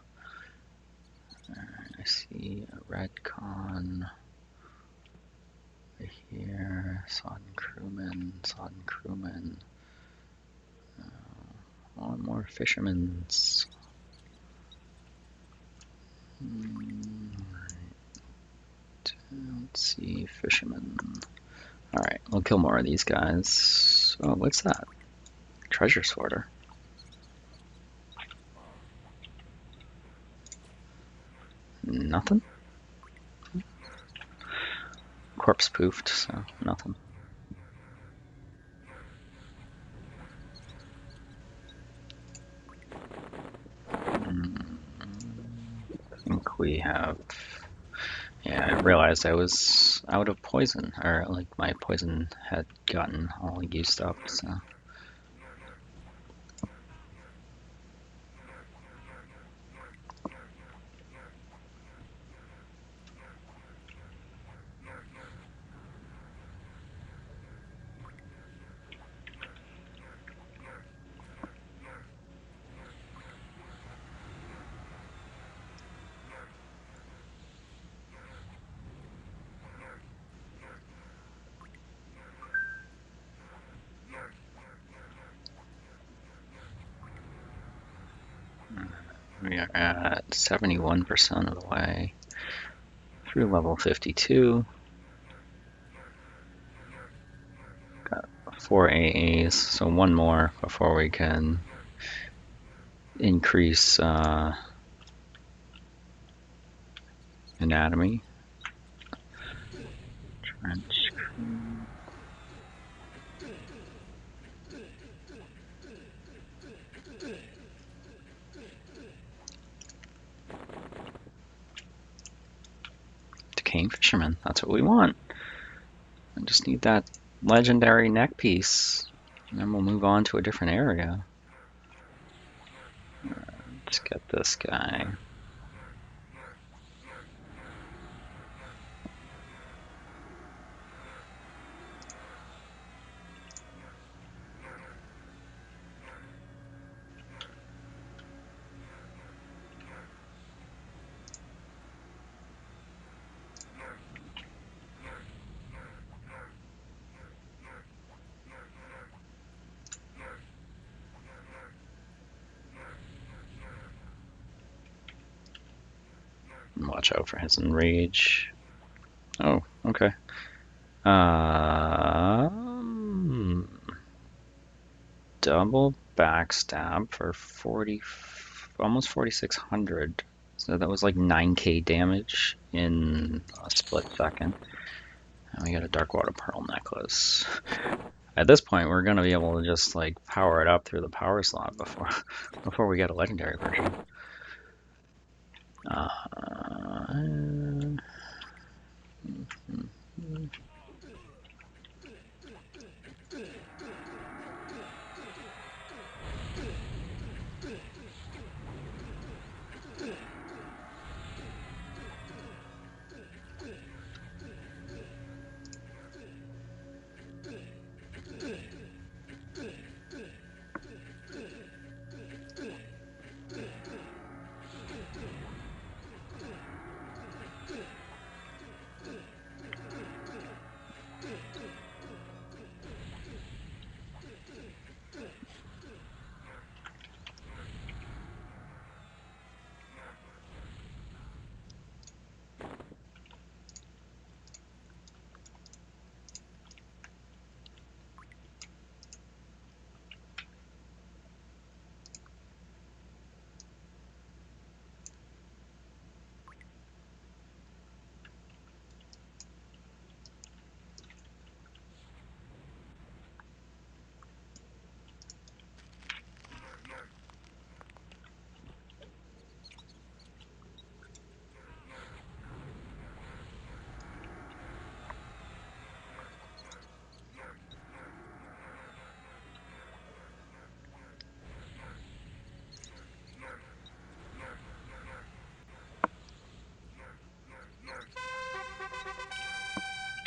I see a red con right here. Sodden crewman. One more fishermen's. Let's see, fishermen. Alright, we'll kill more of these guys. Oh, what's that? Treasure sorter. Nothing? Corpse poofed, so nothing. I think we have... Yeah, I realized I was out of poison, or like my poison had gotten all used up, so... We are at 71% of the way through level 52. Got 4 AAs, so one more before we can increase anatomy. Trench. Decaying Fisherman, that's what we want. I just need that legendary neck piece, and then we'll move on to a different area. Let's get this guy. Watch out for his enrage. Oh, okay. Double backstab for 40, almost 4,600. So that was like 9k damage in a split second. And we got a Darkwater Pearl necklace. At this point, we're gonna be able to just like power it up through the power slot before we get a legendary version.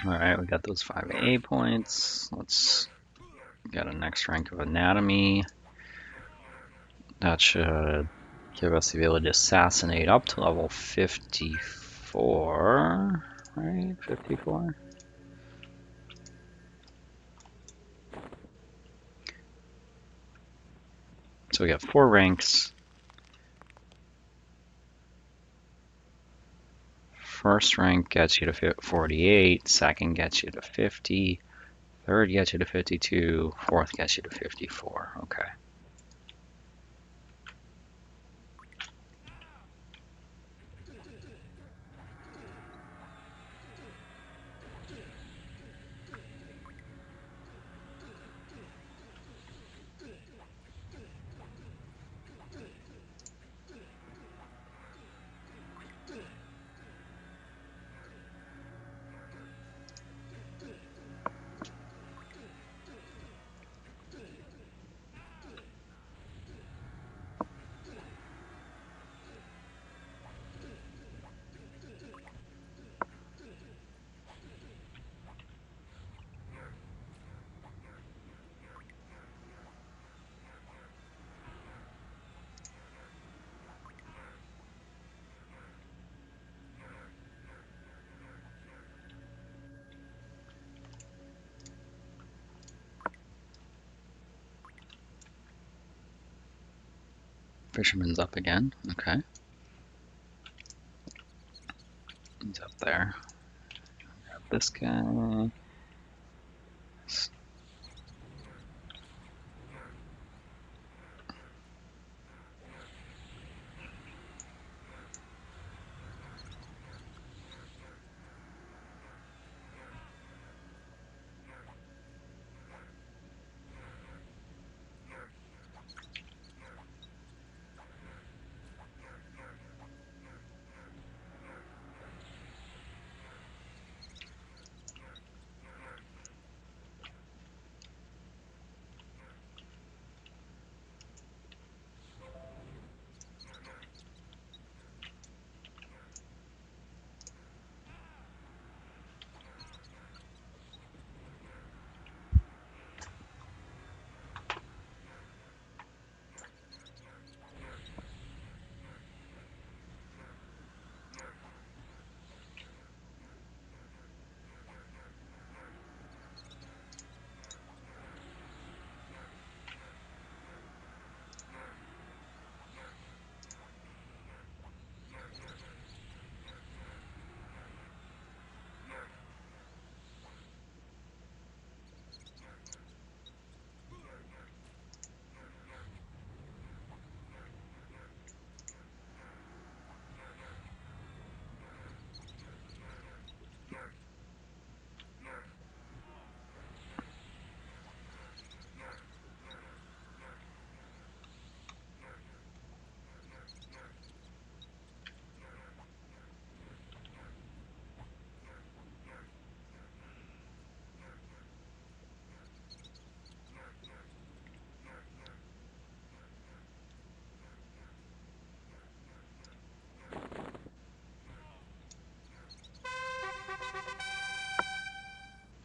Alright, we got those 5 A points. Let's get a next rank of anatomy. That should give us the ability to assassinate up to level 54, right? 54? So we got 4 ranks. First rank gets you to 48, second gets you to 50, third gets you to 52, fourth gets you to 54. Okay. Fisherman's up again. Okay. He's up there. Grab this guy.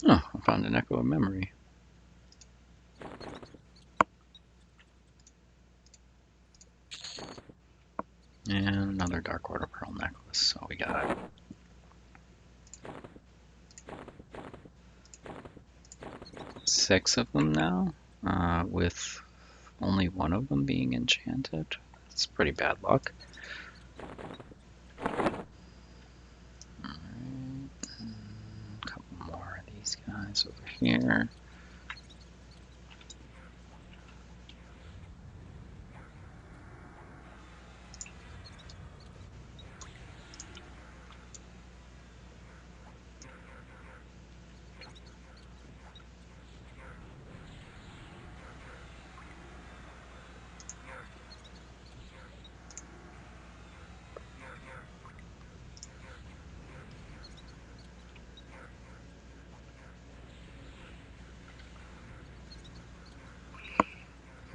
Oh, I found an echo of memory. And another Dark Order Pearl necklace. So we got 6 of them now, with only one of them being enchanted. That's pretty bad luck. Alright, a couple more of these guys over here.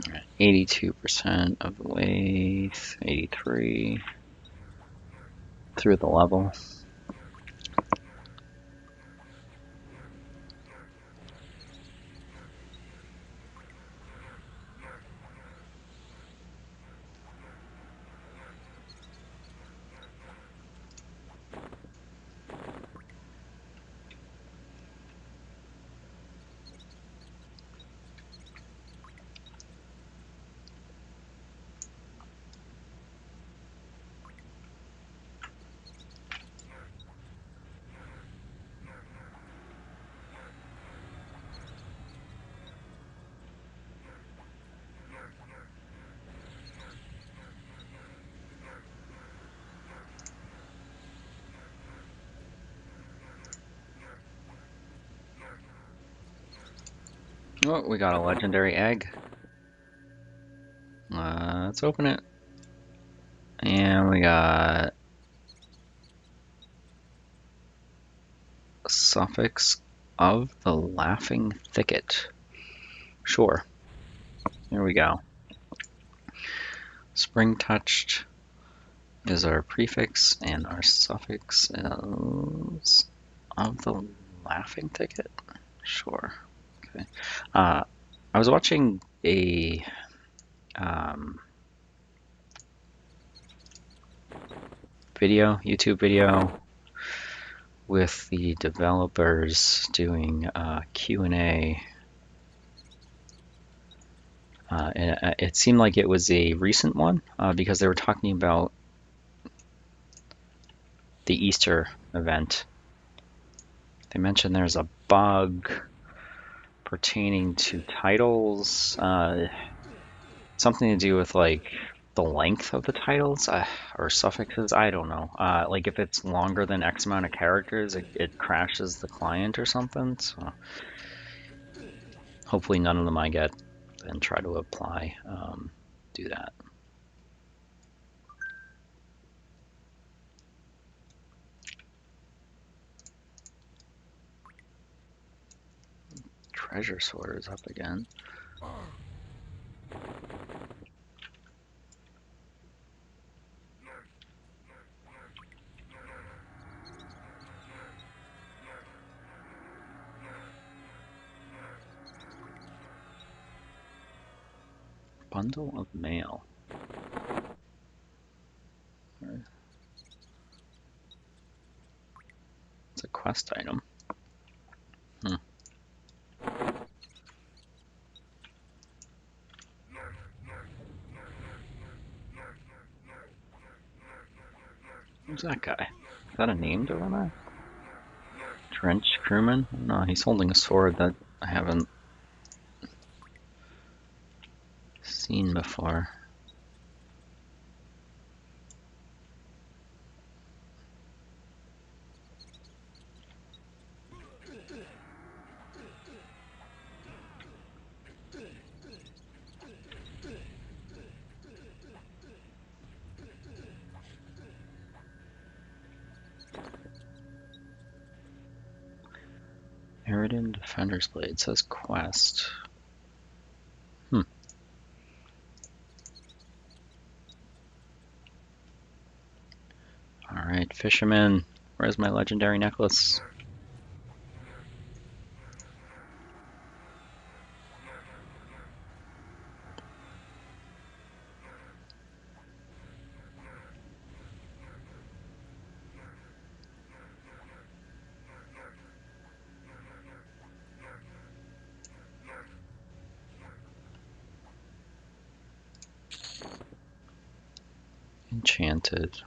Alright, 82% of the way, 83 through the level. Oh, we got a legendary egg. Let's open it. And we got a suffix of the Laughing Thicket. Sure. Here we go. Spring Touched is our prefix, and our suffix is of the Laughing Thicket. Sure. Okay. I was watching a YouTube video with the developers doing Q&A. And it seemed like it was a recent one because they were talking about the Easter event. They mentioned there's a bug pertaining to titles, something to do with like the length of the titles or suffixes. I don't know. Like if it's longer than X amount of characters, it crashes the client or something. So hopefully none of them I get and try to apply do that. Treasure sorter is up again. Bundle of mail. It's a quest item. Who's that guy? Is that a named over? Drenched crewman? No, he's holding a sword that I haven't seen before. Eridan Defender's Blade says quest. Alright, fisherman. Where's my legendary necklace? enchanted.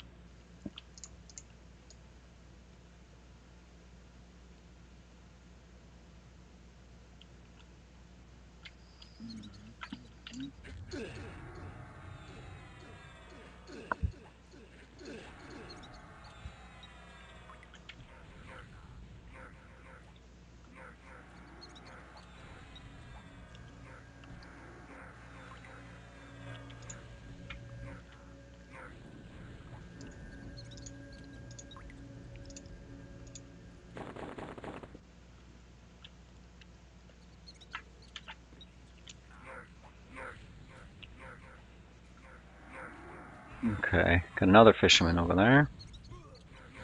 Okay, got another fisherman over there.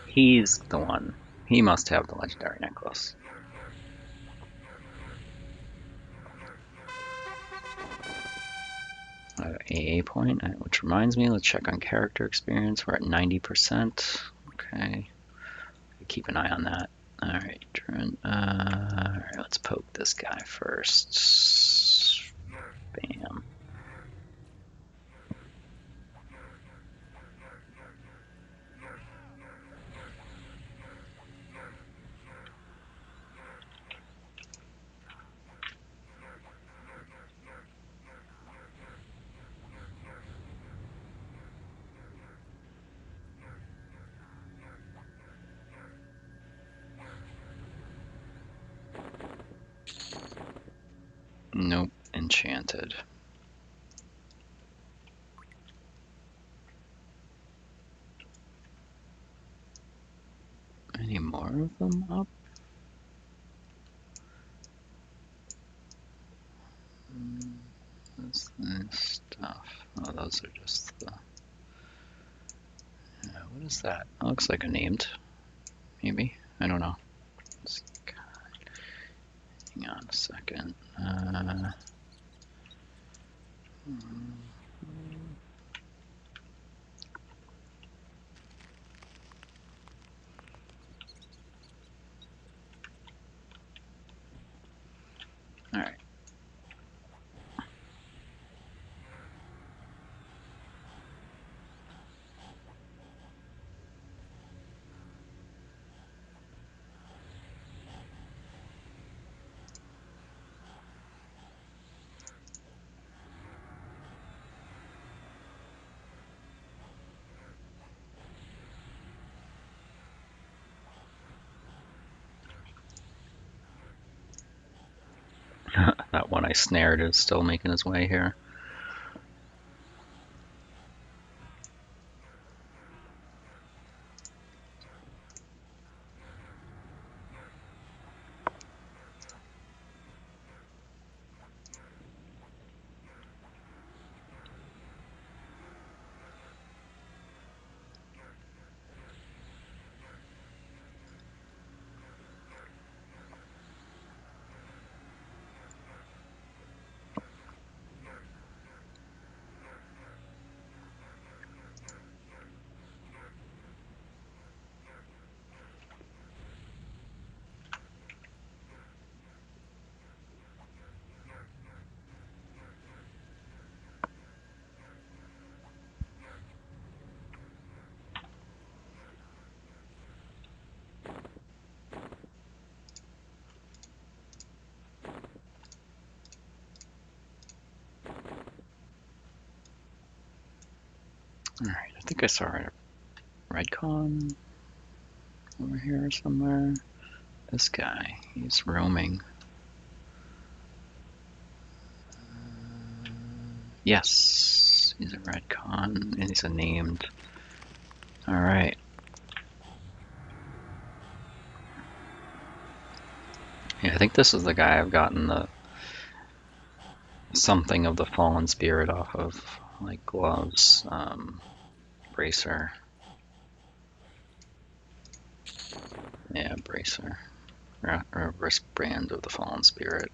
He's the one. He must have the legendary necklace. AA point, which reminds me, let's check on character experience. We're at 90%. Okay, keep an eye on that. Alright, alright, let's poke this guy first. Bam. Nope, enchanted. Any more of them up? What's this stuff? Oh, those are just the... what is that? That looks like a named. Maybe? I don't know. Hang on a second. Alright. That one I snared is still making his way here. Alright, I think I saw a Redcon over here somewhere. This guy, he's roaming. Yes, he's a Redcon, and he's a named. Alright. Yeah, I think this is the guy I've gotten the something of the fallen spirit off of, like gloves, bracer. Yeah, bracer. Or wristband of the fallen spirit.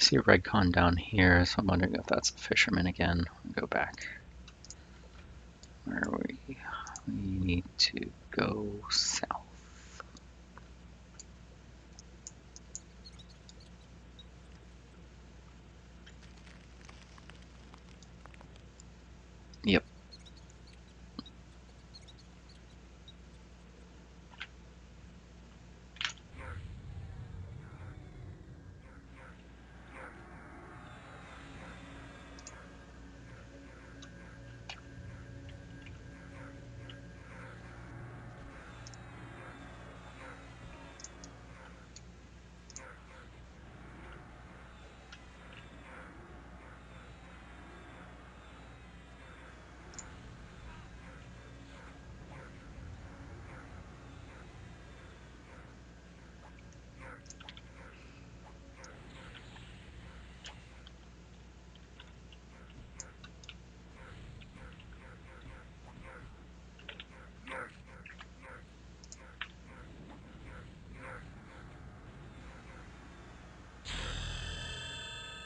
see a red con down here, so I'm wondering if that's a fisherman again. I'll go back. Where are we? We need to go south. Yep.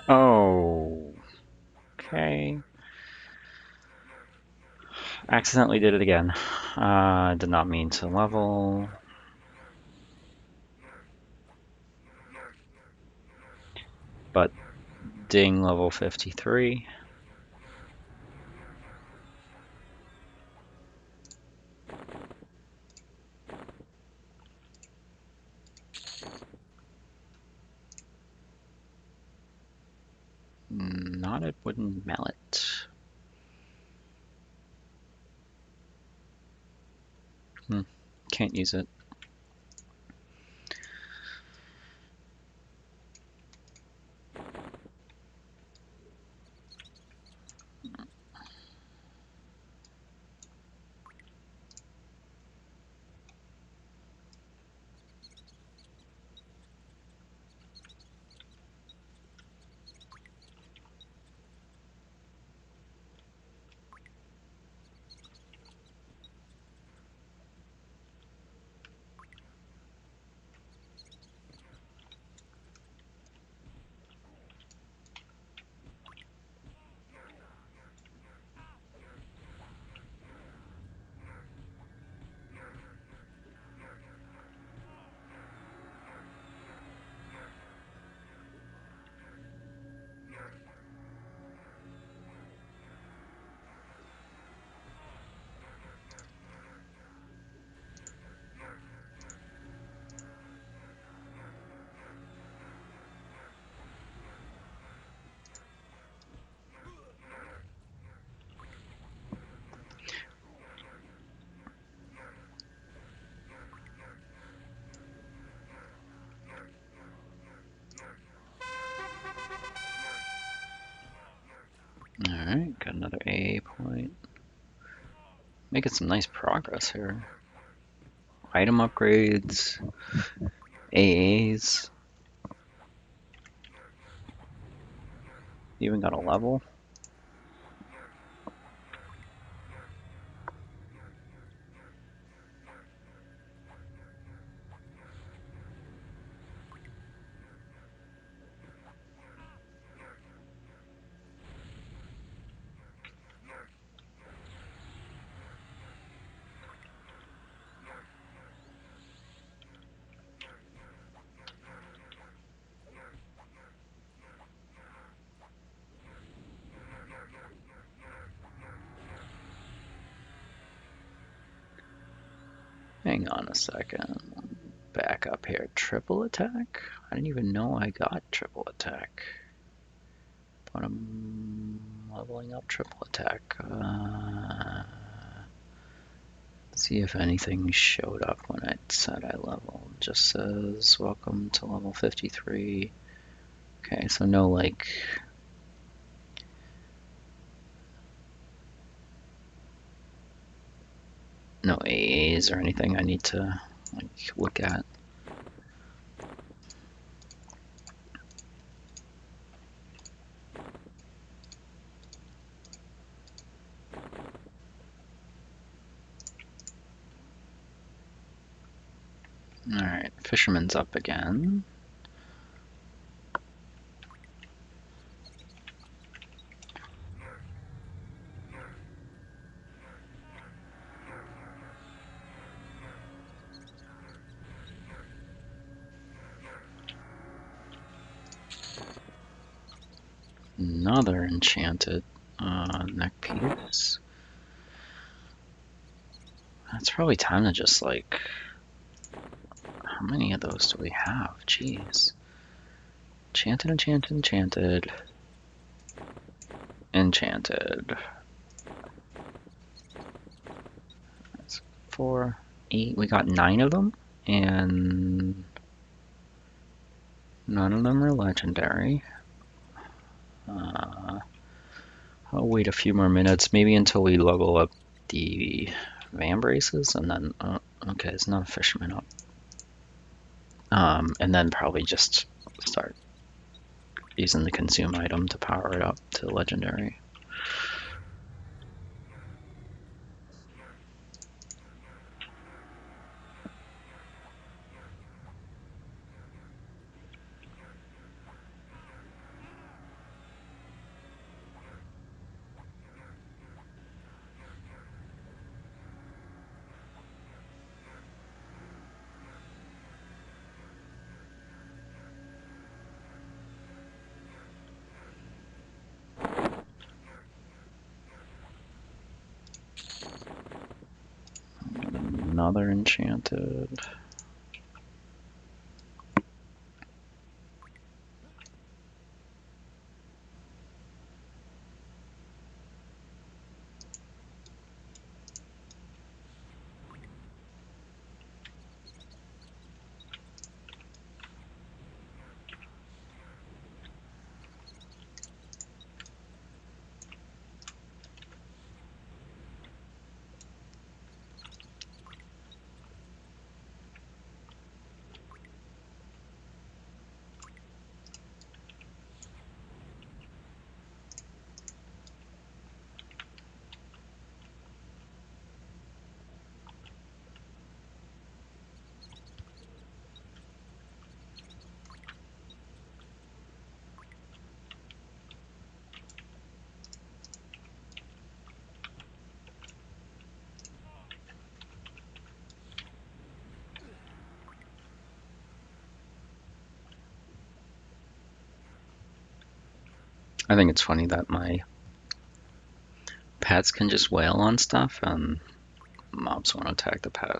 Oh, okay. Accidentally did it again. Did not mean to level. But ding, level 53. Knotted wooden mallet. Can't use it. Alright, got another AA point. Making some nice progress here. Item upgrades, AAs. Even got a level. Hang on a second. Back up here. Triple attack? I didn't even know I got triple attack. But I'm leveling up triple attack. See if anything showed up when I said I leveled. Just says welcome to level 53. Okay, so no like no AAs or anything I need to like look at. Alright, fisherman's up again. another enchanted neck piece. It's probably time to just like, how many of those do we have? Jeez. Enchanted, enchanted, enchanted. Enchanted. That's 4, 8. We got 9 of them, and none of them are legendary. I'll wait a few more minutes, maybe until we level up the van braces, and then okay, it's not a fisherman up. And then probably just start using the consume item to power it up to legendary. Another enchanted. I think it's funny that my pets can just wail on stuff and mobs want to attack the pet.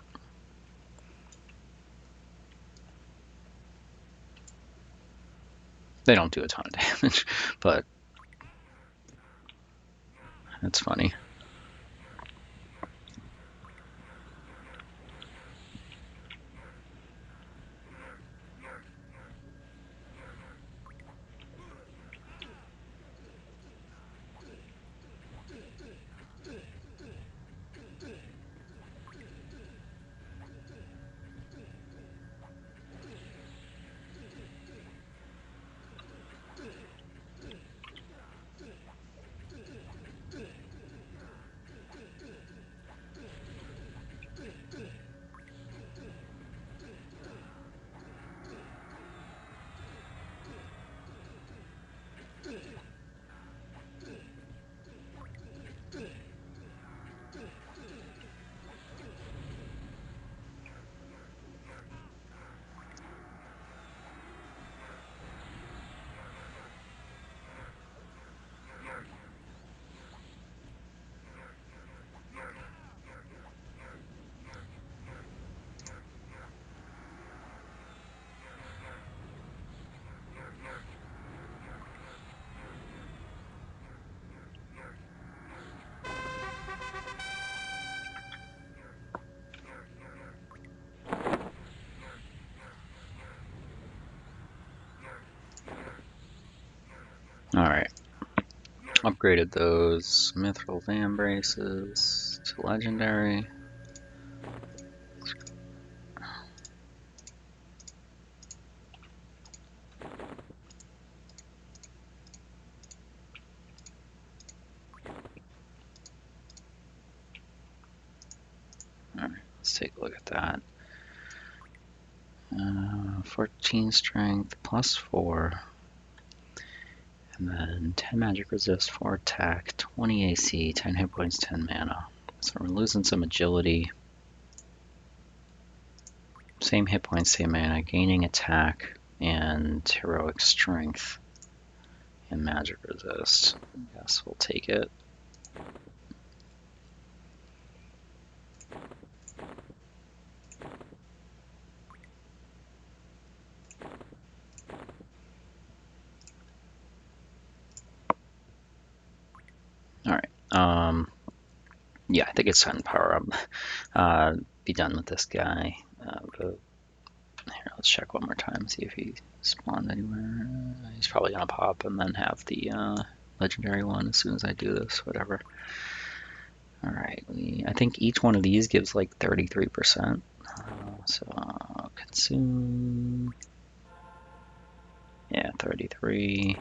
They don't do a ton of damage, but it's funny. Alright. Upgraded those mithril van braces to legendary. Alright, let's take a look at that. 14 strength plus 4. And then 10 magic resist, 4 attack, 20 AC, 10 hit points, 10 mana. So we're losing some agility. Same hit points, same mana, gaining attack and heroic strength. and magic resist. I guess we'll take it. All right. Yeah, I think it's time to power up. Be done with this guy. But here, let's check one more time, see if he spawned anywhere. He's probably gonna pop and then have the legendary one as soon as I do this, whatever. All right, I think each one of these gives like 33%. So consume, yeah, 33.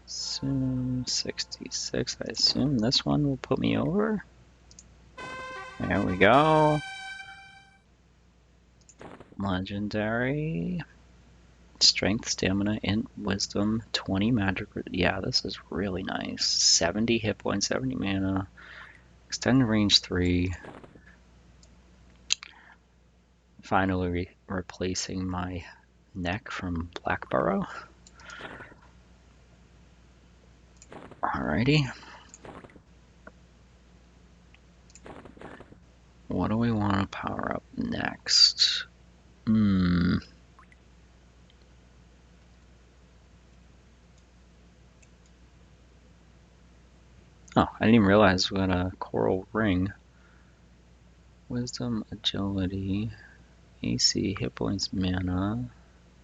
Consume 66. I assume this one will put me over. There we go. Legendary. Strength, stamina, int, wisdom, 20 magic. Yeah, this is really nice. 70 hit points, 70 mana. Extended range 3. Finally replacing my neck from Blackburrow. Alrighty. What do we want to power up next? Oh, I didn't even realize we had a coral ring. Wisdom, agility, AC, hit points, mana,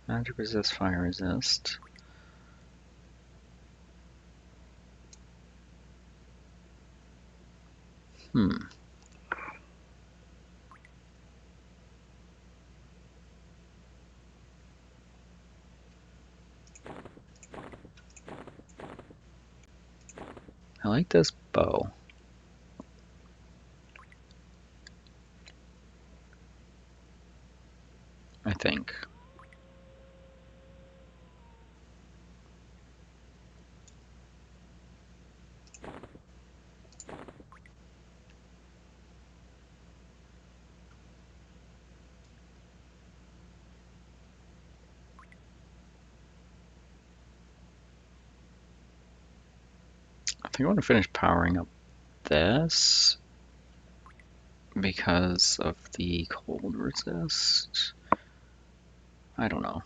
magic resist, fire resist. I like this bow. I think. I think I want to finish powering up this because of the cold resist. I don't know.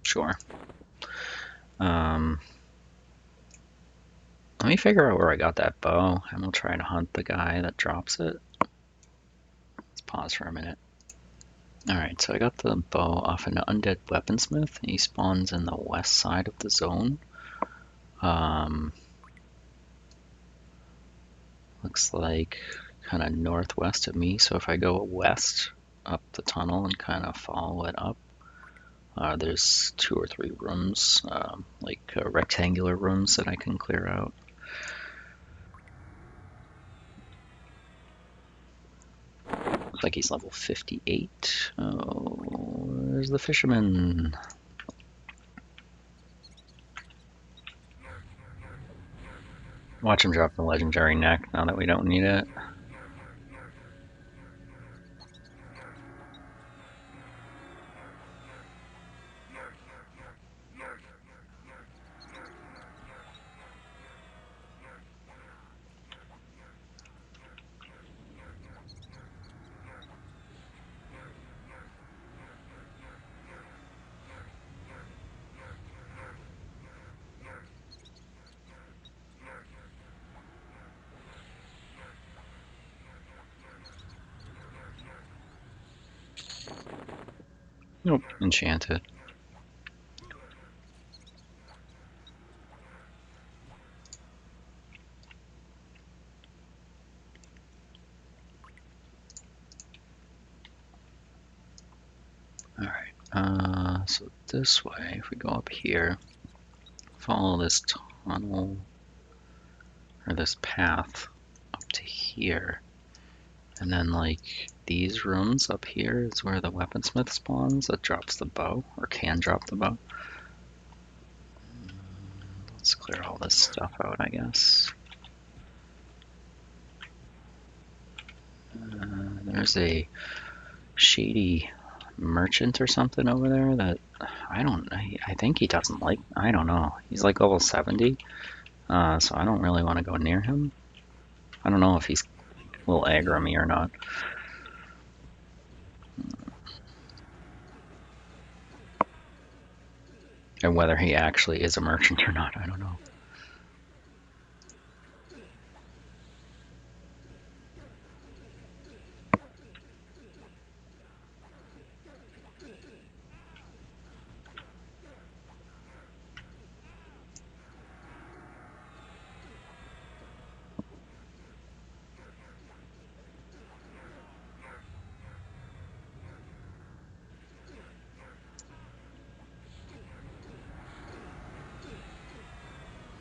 Sure. Let me figure out where I got that bow, and we'll try to hunt the guy that drops it. Let's pause for a minute. Alright, so I got the bow off an undead weaponsmith. He spawns in the west side of the zone. Looks like kind of northwest of me, so if I go west up the tunnel and kind of follow it up, there's 2 or 3 rooms, like rectangular rooms that I can clear out. Looks like he's level 58. Oh, there's the fisherman. Watch him drop the legendary neck now that we don't need it. Nope, enchanted. Alright, so this way, if we go up here, follow this tunnel, or this path up to here, and then like these rooms up here is where the weaponsmith spawns that drops the bow, or can drop the bow. Let's clear all this stuff out, I guess. There's a shady merchant or something over there that I don't. I think he doesn't like. I don't know. He's like level 70, so I don't really want to go near him. I don't know if he's will aggro me or not. And whether he actually is a merchant or not, I don't know.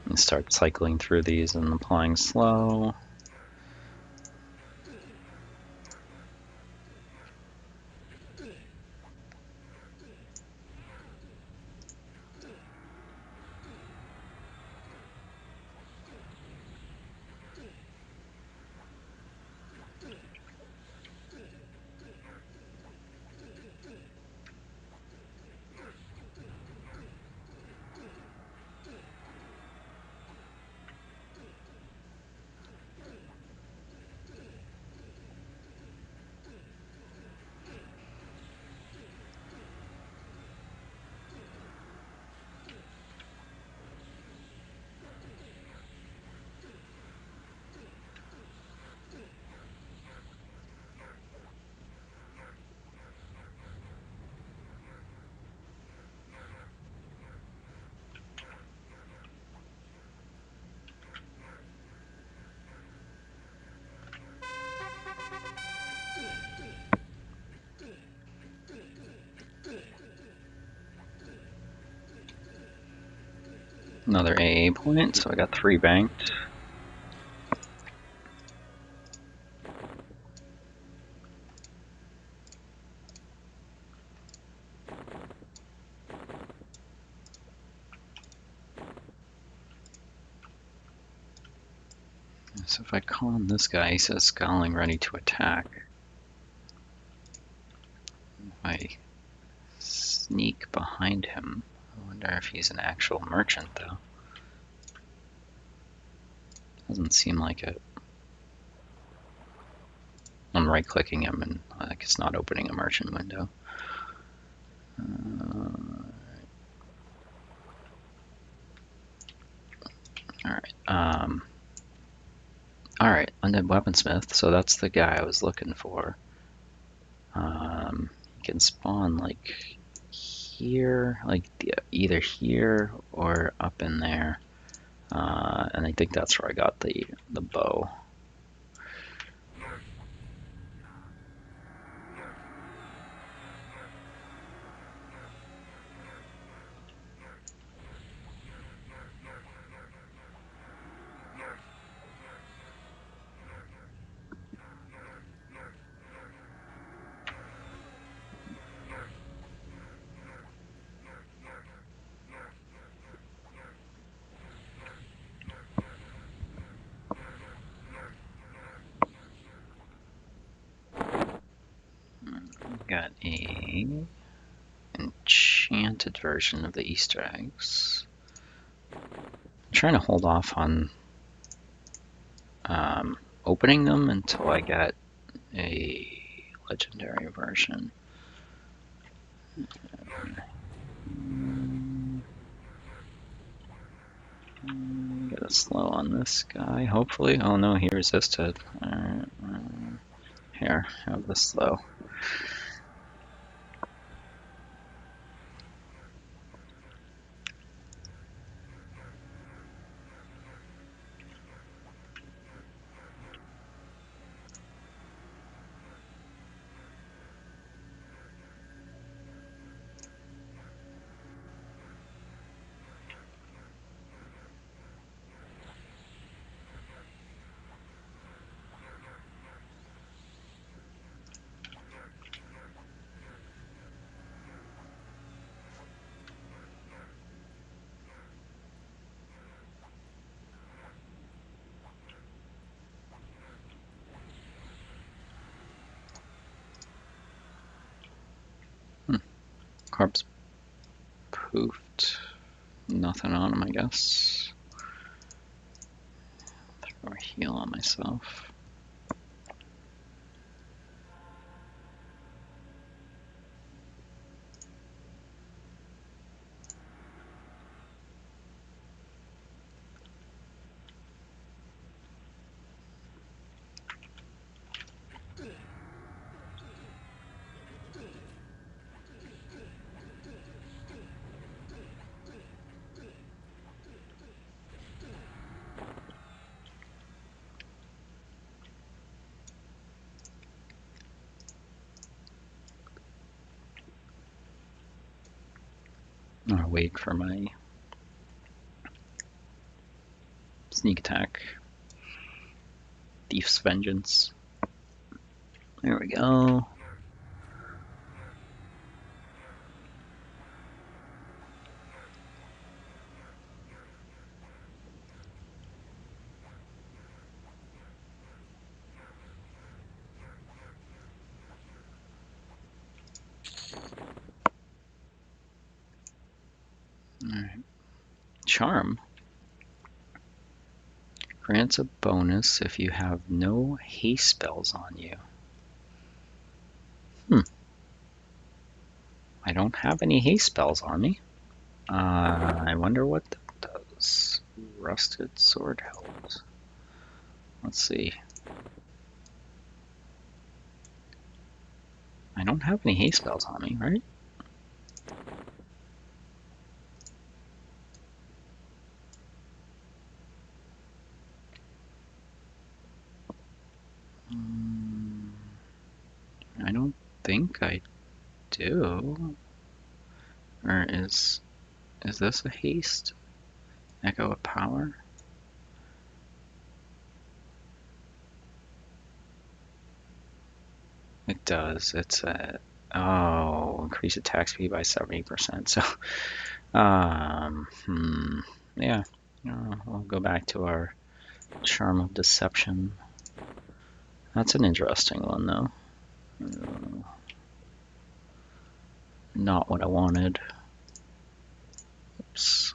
And start cycling through these and applying slow. Another AA point, so I got 3 banked. So if I call on this guy, he says Scowling ready to attack. If I sneak behind him, I wonder if he's an actual merchant though. Doesn't seem like it. I'm right clicking him and like it's not opening a merchant window. Alright. Alright, Undead Weaponsmith, so that's the guy I was looking for. He can spawn like here, like either here or up in there. And I think that's where I got the bow. Got a enchanted version of the Easter eggs. I'm trying to hold off on opening them until I get a legendary version. Get a slow on this guy, hopefully. Oh no, he resisted. Here, have the slow. Corpse poofed. Nothing on him, I guess. Throw a heal on myself. I'll wait for my sneak attack. Thief's Vengeance. There we go. Alright. Charm grants a bonus if you have no haste spells on you. I don't have any haste spells on me. I wonder what that does. Rusted Sword Hilt. Let's see. I don't have any haste spells on me, right? I don't think I do. Or is this a haste? Echo of Power? It does. It's a increase attack speed by 70%. So, yeah. We'll go back to our Charm of Deception. That's an interesting one, though. Not what I wanted. Oops.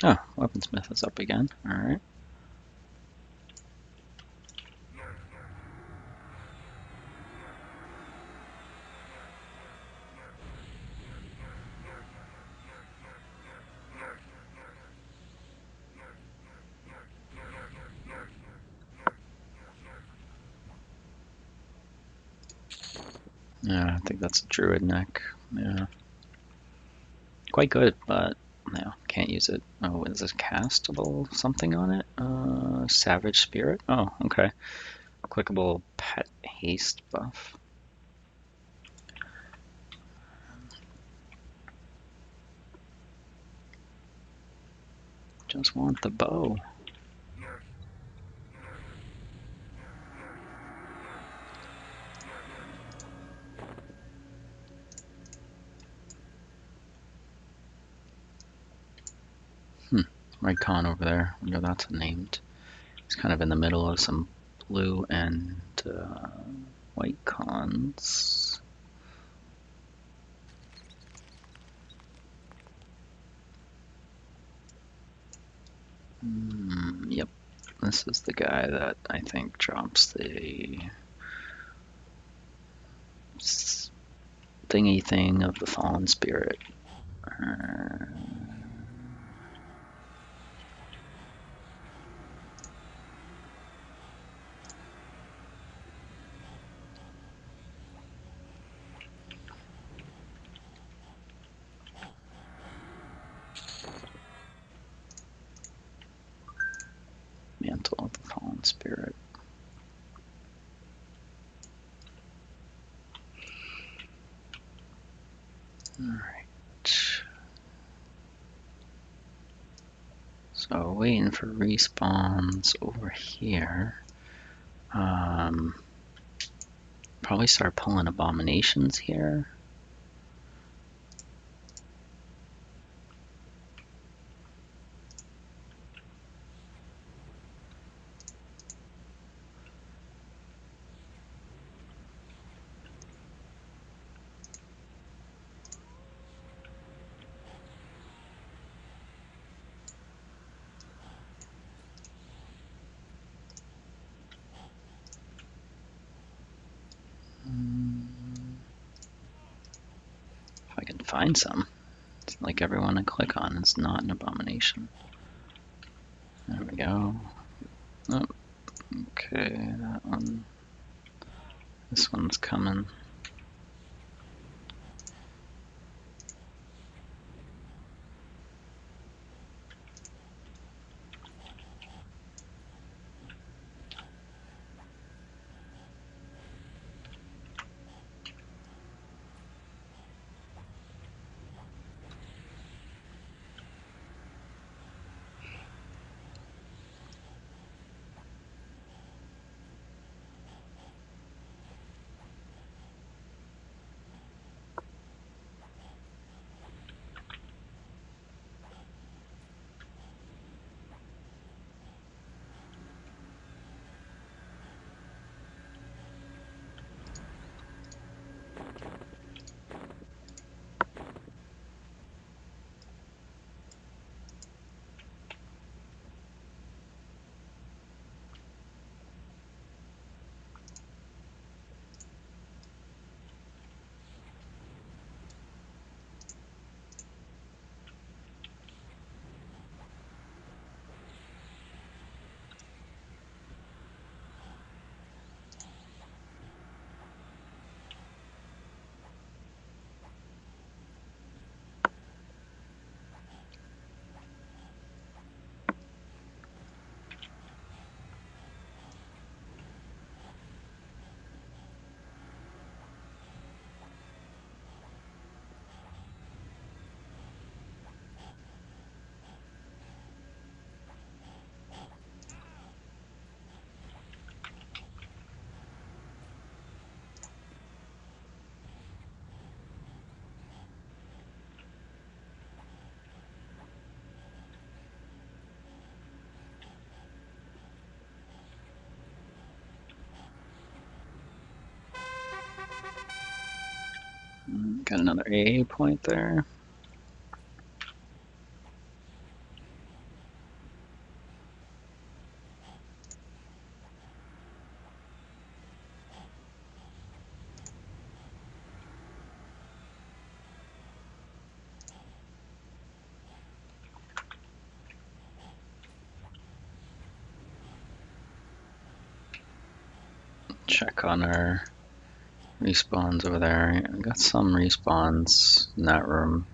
Oh, Weaponsmith is up again. Alright. Yeah, I think that's a Druid neck. Yeah. Quite good, but no, can't use it. Oh, is this castable something on it? Savage Spirit? Oh, okay. Clickable pet haste buff. Just want the bow. Red Con over there. I know that's named. It's kind of in the middle of some blue and white cons. Yep. This is the guy that I think drops the thingy thing of the fallen spirit. Shaman spirit. Alright. So waiting for respawns over here. Probably start pulling abominations here. If I can find some. It's like everyone I click on is not an abomination. There we go. Oh, okay, that one. This one's coming. Got another AA point there. Check on our respawns over there. I got some respawns in that room.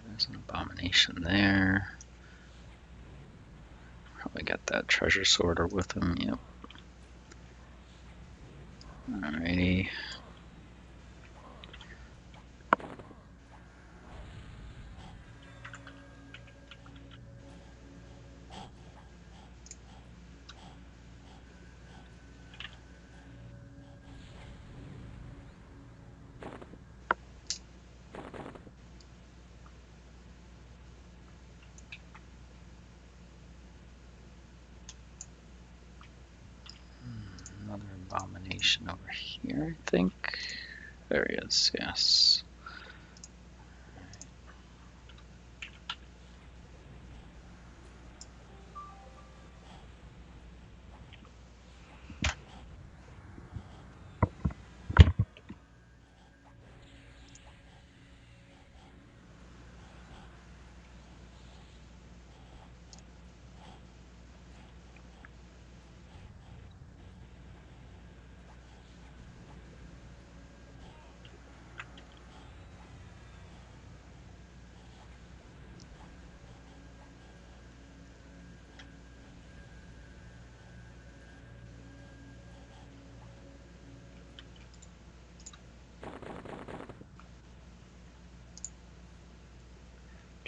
There's an abomination there. Probably got that treasure sorter with him. Yep. Alrighty. Another abomination over here, I think. There he is, yes.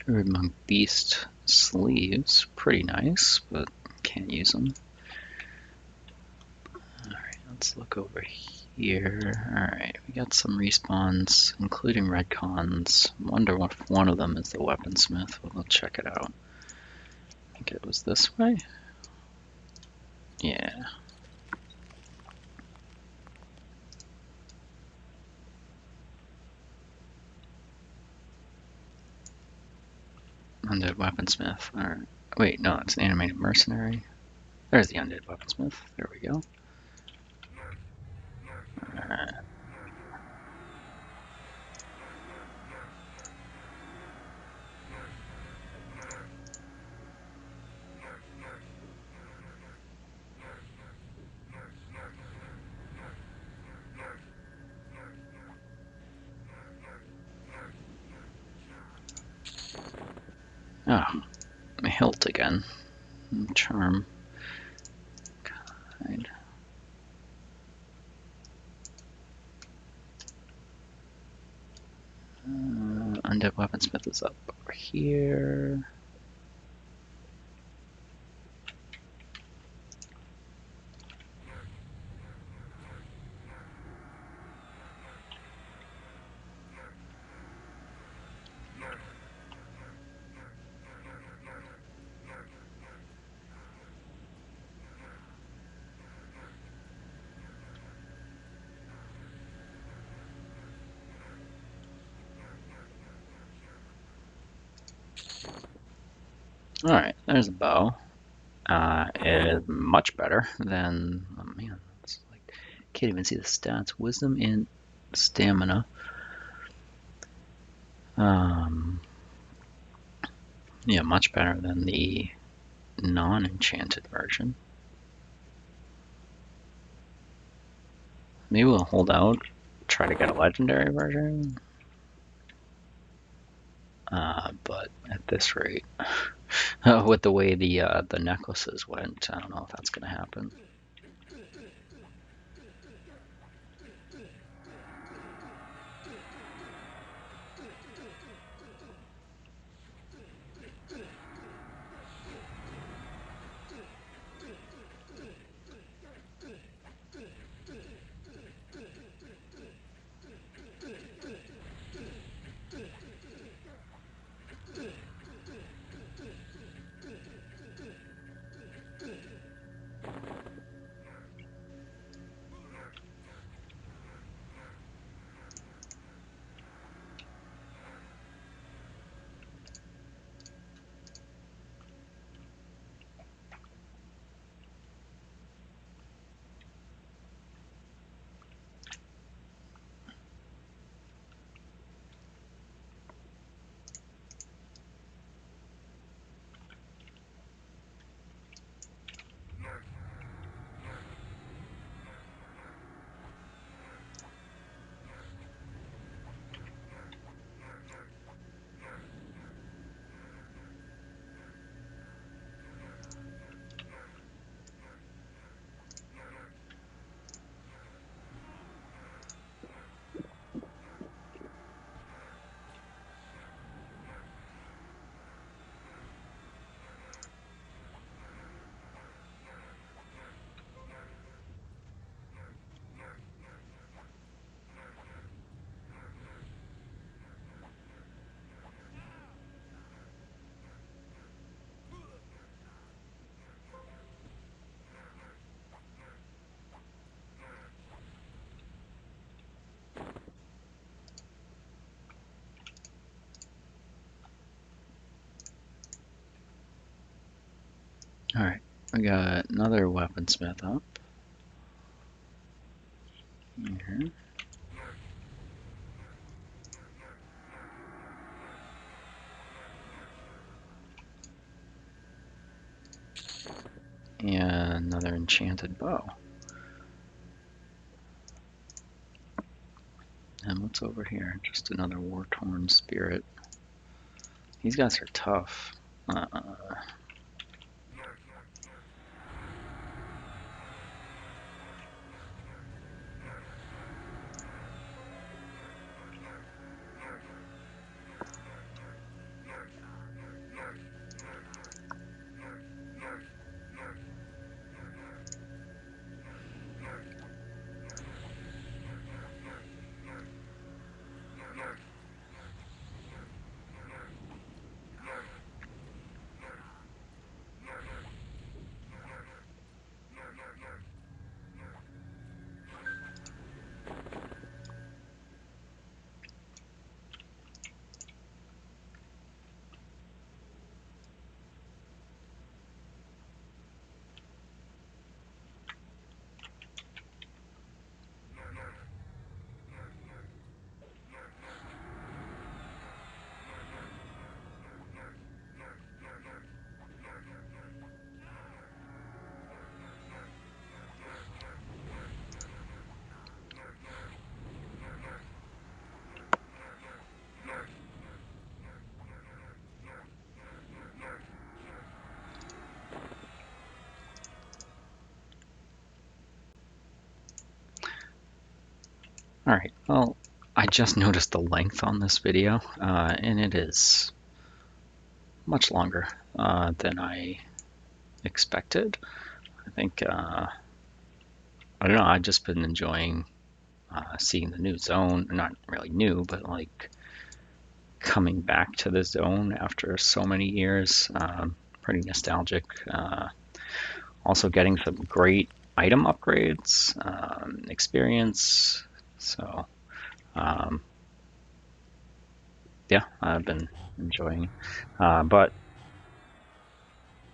Druid Monk Beast sleeves, pretty nice, but can't use them. Alright, let's look over here. Alright, we got some respawns, including retcons. Wonder if one of them is the weaponsmith. We'll check it out. I think it was this way? Yeah. Undead weaponsmith. Alright. Wait, no, it's an animated mercenary. There's the undead weaponsmith. There we go. Alright. Oh, my hilt again. Charm. Hide. Undead weaponsmith is up over here. Alright, there's a bow. It is much better than, oh man, it's like, can't even see the stats. Wisdom and stamina. Yeah, much better than the non-enchanted version. Maybe we'll hold out, try to get a legendary version. But at this rate, with the way the necklaces went, I don't know if that's going to happen. Alright, we got another weaponsmith up. Here. And another enchanted bow. And what's over here? Just another war-torn spirit. These guys are tough. Alright, well, I just noticed the length on this video, and it is much longer than I expected. I think, I don't know, I've just been enjoying seeing the new zone. Not really new, but like coming back to the zone after so many years. Pretty nostalgic. Also getting some great item upgrades, experience. So, yeah, I've been enjoying. But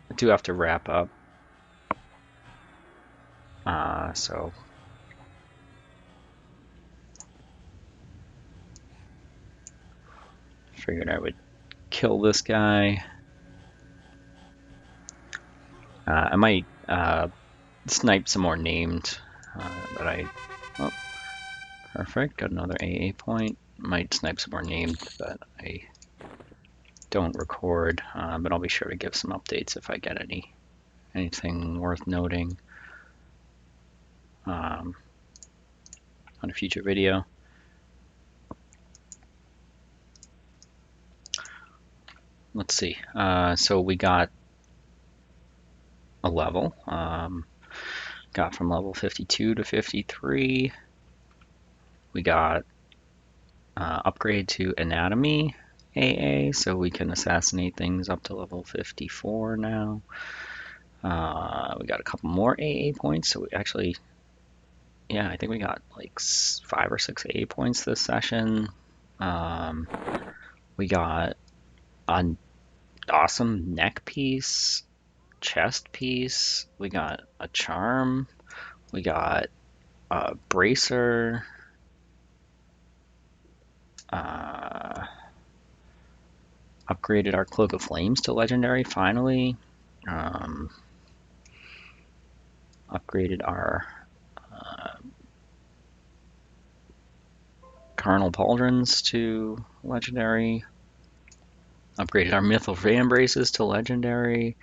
I do have to wrap up. So figured I would kill this guy. I might snipe some more named, but oh, perfect, got another AA point. Might snipe some more named that I don't record, but I'll be sure to give some updates if I get anything worth noting on a future video. Let's see. So we got a level. Got from level 52 to 53. We got upgrade to anatomy AA, so we can assassinate things up to level 54 now. We got a couple more AA points, so we actually, yeah, I think we got like 5 or 6 AA points this session. We got an awesome neck piece, chest piece. We got a charm. We got a bracer. Upgraded our Cloak of Flames to legendary finally. Upgraded our Carnal Pauldrons to legendary. Upgraded our Mythal Vambraces to legendary.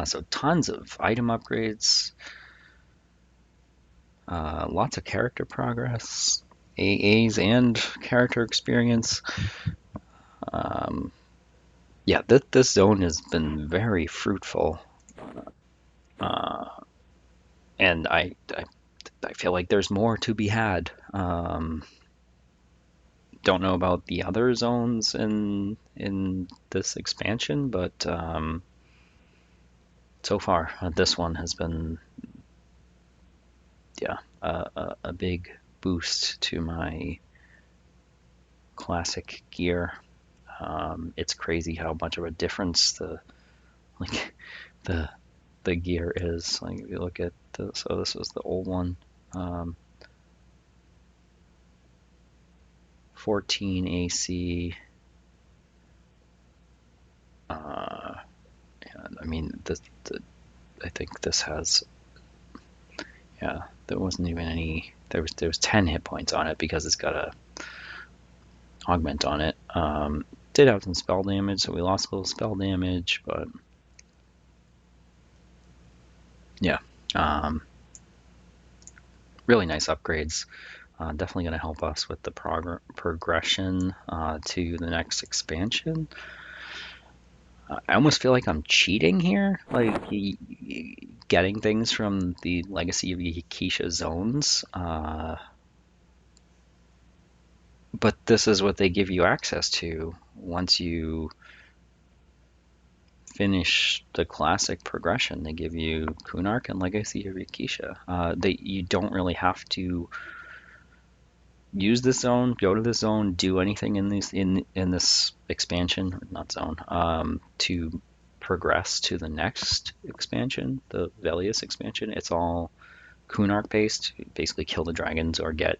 So tons of item upgrades. Lots of character progress. AAs and character experience. Yeah, this zone has been very fruitful. And I feel like there's more to be had. Don't know about the other zones in this expansion, but so far this one has been, yeah, a big boost to my classic gear. It's crazy how much of a difference like the the gear is. Like if you look at this, so this was the old one. 14 AC. I mean, I think this has, yeah, there wasn't even any. There was 10 hit points on it because it's got a augment on it. Did have some spell damage, so we lost a little spell damage, but yeah, really nice upgrades. Definitely going to help us with the progression to the next expansion. I almost feel like I'm cheating here, like getting things from the Legacy of Yakisha zones. But this is what they give you access to once you finish the classic progression. They give you Kunark and Legacy of Yakisha. You don't really have to use this zone, go to this zone, do anything in this expansion, not zone, to progress to the next expansion, the Velius expansion. It's all Kunark based. Basically, kill the dragons or get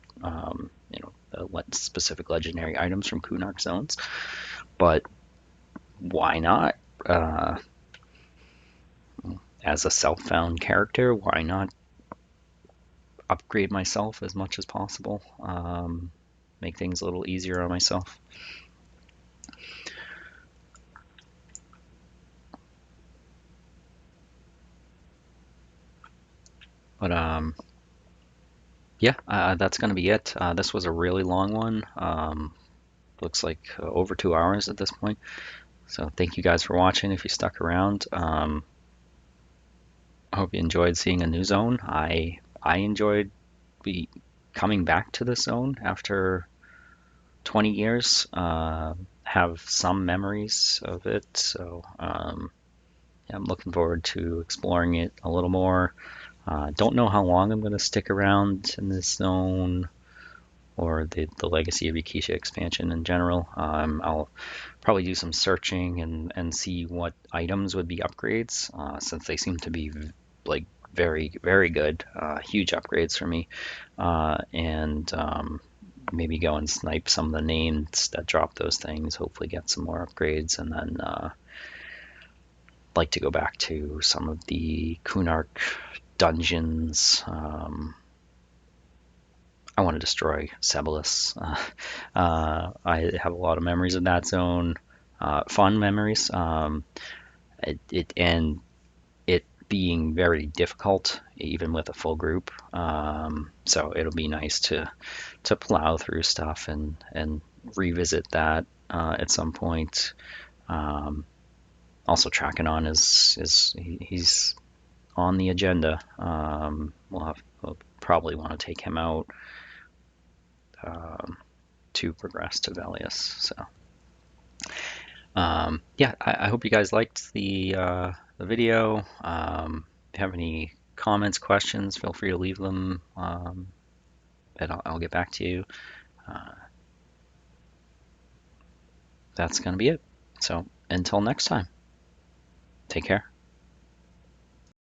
specific legendary items from Kunark zones. But why not? As a self-found character, why not upgrade myself as much as possible? Make things a little easier on myself. But yeah, that's going to be it. This was a really long one. Looks like over 2 hours at this point. So thank you guys for watching if you stuck around. I hope you enjoyed seeing a new zone. I enjoyed be coming back to this zone after 20 years. Have some memories of it, so yeah, I'm looking forward to exploring it a little more. Don't know how long I'm going to stick around in this zone or the Legacy of Ikisha expansion in general. I'll probably do some searching and see what items would be upgrades, since they seem to be like very, very good, huge upgrades for me. And maybe go and snipe some of the names that drop those things, hopefully get some more upgrades, and then like to go back to some of the Kunark dungeons. I want to destroy Sebalus. I have a lot of memories of that zone, fun memories. And it being very difficult, even with a full group. So it'll be nice to plow through stuff and revisit that at some point. Um, Also, tracking on he's on the agenda. We'll probably want to take him out um, to progress to Velius. So yeah, I hope you guys liked the video. If you have any comments, questions, feel free to leave them, and I'll get back to you. Uh, that's going to be it. So until next time, take care.